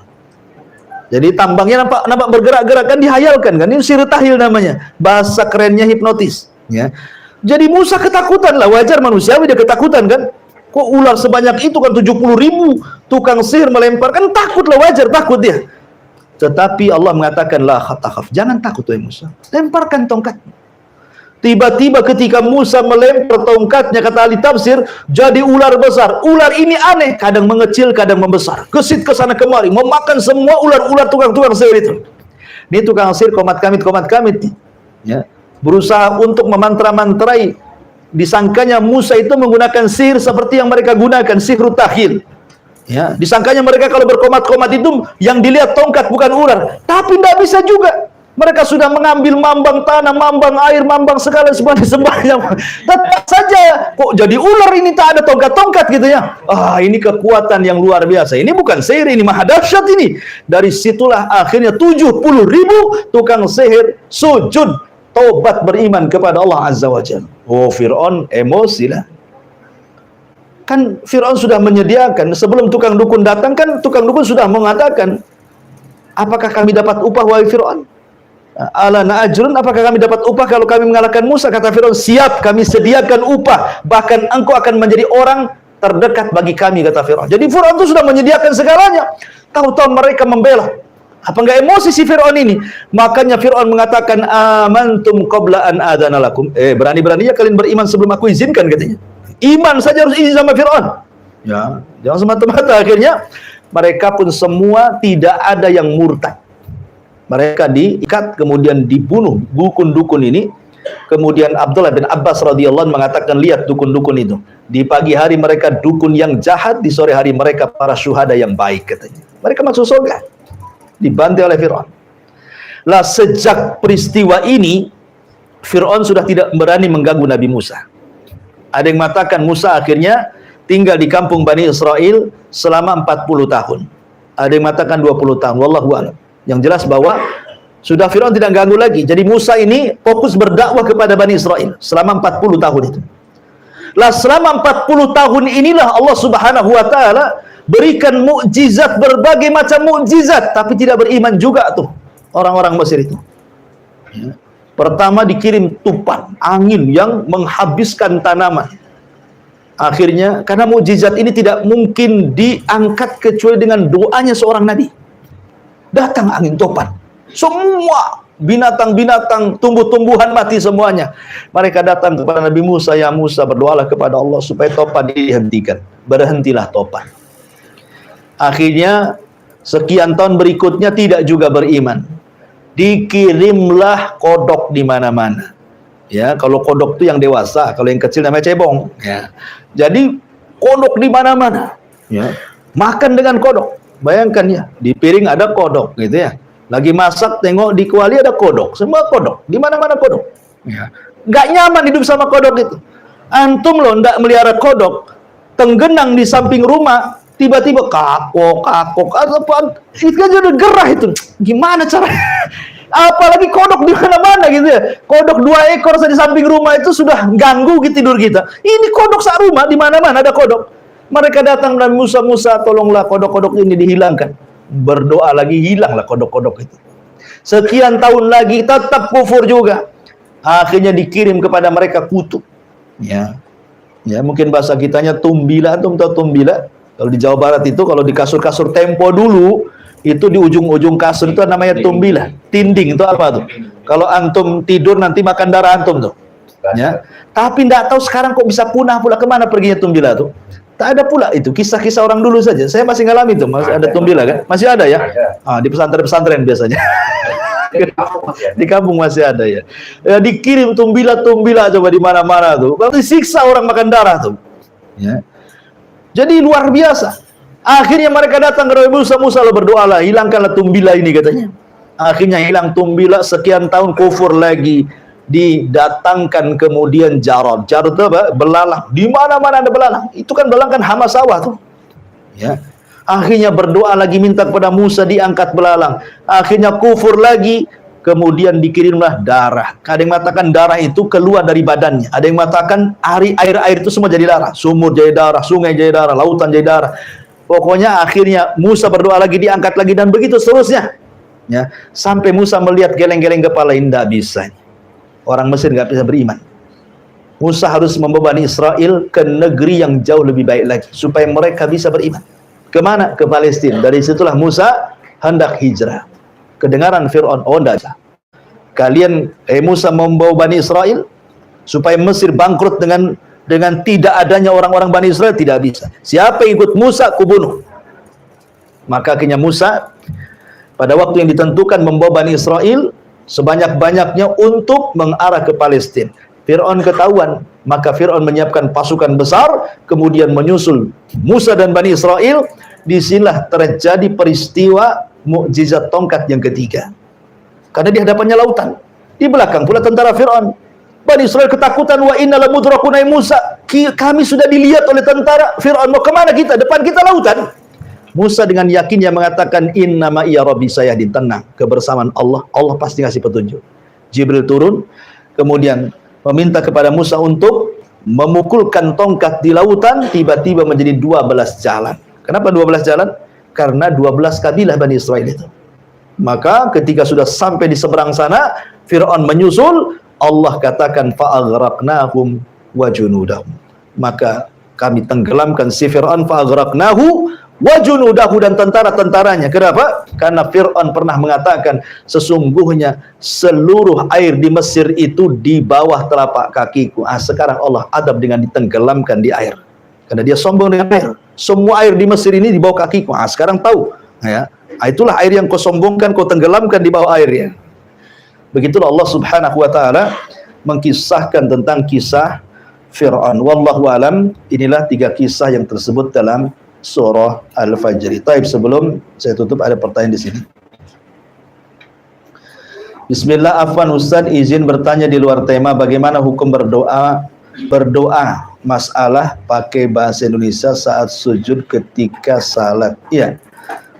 Jadi tambangnya nampak bergerak-gerak kan, dihayalkan kan. Ini sihir tahyil namanya. Bahasa kerennya hipnotis, ya. Jadi Musa ketakutan lah, wajar manusiawi dia ketakutan kan. Kok ular sebanyak itu kan, 70.000 tukang sihir melempar, kan takut lah, wajar takut dia. Tetapi Allah mengatakan, la khatakaf, jangan takut wahai Musa, lemparkan tongkat. Tiba-tiba ketika Musa melempar tongkatnya, kata ahli tafsir, jadi ular besar. Ular ini aneh, kadang mengecil, kadang membesar. Gesit ke sana kemari, memakan semua ular-ular tukang-tukang sihir itu. Ini tukang sihir komat kamit, ya, berusaha untuk memantra-mantrai. Disangkanya Musa itu menggunakan sihir seperti yang mereka gunakan, sihir tahyil. Ya, disangkanya mereka kalau berkomat-komat itu yang dilihat tongkat bukan ular. Tapi tidak bisa juga. Mereka sudah mengambil mambang tanah, mambang air, mambang segala semuanya. Tetap saja kok jadi ular ini, tak ada tongkat-tongkat gitu ya. Ini kekuatan yang luar biasa. Ini bukan sihir, ini maha dahsyat ini. Dari situlah akhirnya 70.000 tukang sihir sujud taubat beriman kepada Allah Azza wa Jalla. Fir'aun emosi lah. Kan Fir'aun sudah menyediakan, sebelum tukang dukun datang kan tukang dukun sudah mengatakan, apakah kami dapat upah wahai Fir'aun? Ala na'ajrun, apakah kami dapat upah kalau kami mengalahkan Musa? Kata Fir'aun, siap, kami sediakan upah, bahkan engkau akan menjadi orang terdekat bagi kami, kata Fir'aun. Jadi Fir'aun itu sudah menyediakan segalanya. Tahu-tahu mereka membela. Apa enggak emosi si Fir'aun ini? Makanya Fir'aun mengatakan, amantum qabla an adana lakum. Berani-beraninya kalian beriman sebelum aku izinkan, katanya. Iman saja harus izin sama Fir'aun. Ya, jangan semata-mata. Akhirnya mereka pun semua tidak ada yang murtad. Mereka diikat, kemudian dibunuh dukun-dukun ini. Kemudian Abdullah bin Abbas radhiyallahu anhu mengatakan, lihat dukun-dukun itu. Di pagi hari mereka dukun yang jahat, di sore hari mereka para syuhada yang baik, katanya. Mereka masuk surga. Dibantai oleh Fir'aun. Lah sejak peristiwa ini, Fir'aun sudah tidak berani mengganggu Nabi Musa. Ada yang mengatakan Musa akhirnya tinggal di kampung Bani Israel selama 40 tahun. Ada yang mengatakan 20 tahun. Wallahu a'lam. Yang jelas bahwa sudah Fir'aun tidak ganggu lagi. Jadi Musa ini fokus berdakwah kepada Bani Israel selama 40 tahun itu. Lah selama 40 tahun inilah Allah Subhanahu wa taala berikan mukjizat, berbagai macam mukjizat, tapi tidak beriman juga tuh orang-orang Mesir itu. Ya. Pertama dikirim tufan, angin yang menghabiskan tanaman. Akhirnya karena mukjizat ini tidak mungkin diangkat kecuali dengan doanya seorang nabi. Datang angin topan, semua binatang-binatang, tumbuh-tumbuhan mati semuanya. Mereka datang kepada Nabi Musa, ya Musa, berdoalah kepada Allah supaya topan dihentikan. Berhentilah topan. Akhirnya sekian tahun berikutnya tidak juga beriman. Dikirimlah kodok di mana-mana. Ya, kalau kodok itu yang dewasa, kalau yang kecil namanya cebong. Ya. Jadi kodok di mana-mana. Ya. Makan dengan kodok. Bayangkan ya, di piring ada kodok gitu ya. Lagi masak tengok di kuali ada kodok, semua kodok, di mana-mana kodok. Ya. Gak nyaman hidup sama kodok itu. Antum loh ndak melihara kodok, tenggenang di samping rumah, tiba-tiba kakok, itu kan udah gerah itu. Gimana caranya? Apalagi kodok di mana-mana gitu ya. Kodok 2 ekor di samping rumah itu sudah ganggu gitu tidur kita. Ini kodok sak rumah, di mana-mana ada kodok. Mereka datang dan Musa, tolonglah kodok-kodok ini dihilangkan. Berdoa lagi, hilanglah kodok-kodok itu. Sekian tahun lagi tetap kufur juga. Akhirnya dikirim kepada mereka kutub. Ya, mungkin bahasa kitanya tumbila. Antum tahu tumbila? Kalau di Jawa Barat itu, kalau di kasur-kasur Tempo dulu, itu di ujung-ujung kasur itu namanya tumbila. Tinding itu apa tuh? Kalau antum tidur nanti makan darah antum tuh. Ya. Tapi tidak tahu sekarang kok bisa punah pula, kemana perginya tumbila tuh? Tak ada pula itu, kisah-kisah orang dulu saja. Saya masih ngalami itu, masih ada tumbila kan? Masih ada ya? Di pesantren-pesantren biasanya. Di kampung masih ada ya. Dikirim tumbila coba di mana-mana tuh. Berarti siksa orang makan darah tuh. Ya. Jadi luar biasa. Akhirnya mereka datang ke Musa, lo berdoalah, hilangkanlah tumbila ini katanya. Akhirnya hilang tumbila, sekian tahun kufur lagi. Didatangkan kemudian Jarod itu apa? Belalang. Di mana-mana ada belalang. Itu kan belalang kan hama sawah tuh. Ya. Akhirnya berdoa lagi, minta kepada Musa, diangkat belalang. Akhirnya kufur lagi, kemudian dikirimlah darah. Ada yang mengatakan darah itu keluar dari badannya. Ada yang mengatakan air itu semua jadi darah. Sumur jadi darah, sungai jadi darah, lautan jadi darah. Pokoknya akhirnya Musa berdoa lagi, diangkat lagi, dan begitu seterusnya. Ya, sampai Musa melihat geleng-geleng kepala, tidak bisa. Orang Mesir nggak bisa beriman. Musa harus membawa Bani Israel ke negeri yang jauh lebih baik lagi supaya mereka bisa beriman. Kemana? Ke Palestina. Dari situlah Musa hendak hijrah. Kedengaran Fir'aun, oh tidak, kalian Musa membawa Bani Israel supaya Mesir bangkrut dengan tidak adanya orang-orang Bani Israel, tidak bisa. Siapa yang ikut Musa, kubunuh. Maka akhirnya Musa pada waktu yang ditentukan membawa Bani Israel sebanyak-banyaknya untuk mengarah ke Palestina. Fir'aun ketahuan, maka Fir'aun menyiapkan pasukan besar, kemudian menyusul Musa dan Bani Israel. Disinilah terjadi peristiwa mukjizat tongkat yang ketiga. Karena di hadapannya lautan, di belakang pula tentara Fir'aun. Bani Israel ketakutan, wa inna lamudrakun, Musa, kami sudah dilihat oleh tentara Fir'aun, mau kemana kita? Depan kita lautan. Musa dengan yakinnya mengatakan, innama iya rabbi sayahdin, tenang, kebersamaan Allah, Allah pasti ngasih petunjuk. Jibril turun, kemudian meminta kepada Musa untuk memukulkan tongkat di lautan, tiba-tiba menjadi 12 jalan. Kenapa 12 jalan? Karena 12 kabilah Bani Israel itu. Maka ketika sudah sampai di seberang sana, Fir'aun menyusul, Allah katakan fa'aghraqnahum wa junudahum. Maka kami tenggelamkan si Fir'aun, fa'aghraqnahu wa junudahu, dan tentara-tentaranya. Kenapa? Karena Fir'aun pernah mengatakan, sesungguhnya seluruh air di Mesir itu di bawah telapak kakiku. Sekarang Allah adab dengan ditenggelamkan di air. Karena dia sombong dengan air. Semua air di Mesir ini di bawah kakiku. Sekarang tahu. Ya. Itulah air yang kau sombongkan, kau tenggelamkan di bawah airnya. Begitulah Allah Subhanahu wa taala mengkisahkan tentang kisah Fir'aun. Wallahu alam, inilah 3 kisah yang tersebut dalam surah Al-Fajr. Taib, sebelum saya tutup ada pertanyaan di sini. Bismillah, afwan Ustaz, izin bertanya di luar tema, bagaimana hukum berdoa masalah pakai bahasa Indonesia saat sujud ketika salat? Iya.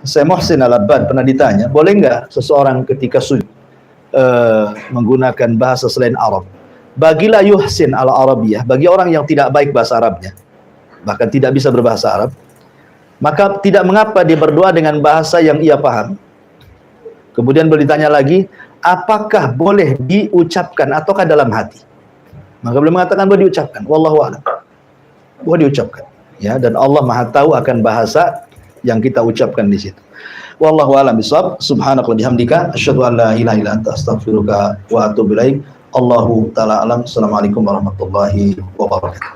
Saya Muhsin Al-Abbad pernah ditanya, boleh nggak seseorang ketika sujud menggunakan bahasa selain Arab? Bagilah yuhsin al-Arabiyah, bagi orang yang tidak baik bahasa Arabnya, bahkan tidak bisa berbahasa Arab, maka tidak mengapa dia berdoa dengan bahasa yang ia paham. Kemudian boleh ditanya lagi, apakah boleh diucapkan ataukah dalam hati? Maka boleh mengatakan boleh diucapkan. Wallahu a'lam. Boleh diucapkan. Ya, dan Allah Maha tahu akan bahasa yang kita ucapkan di situ. Wallahu a'lam bishawab. Subhanaka wa bihamdika asyhadu an la ilaha illa anta astaghfiruka wa atubu ilaik. Allahu taala alam. Assalamualaikum warahmatullahi wabarakatuh.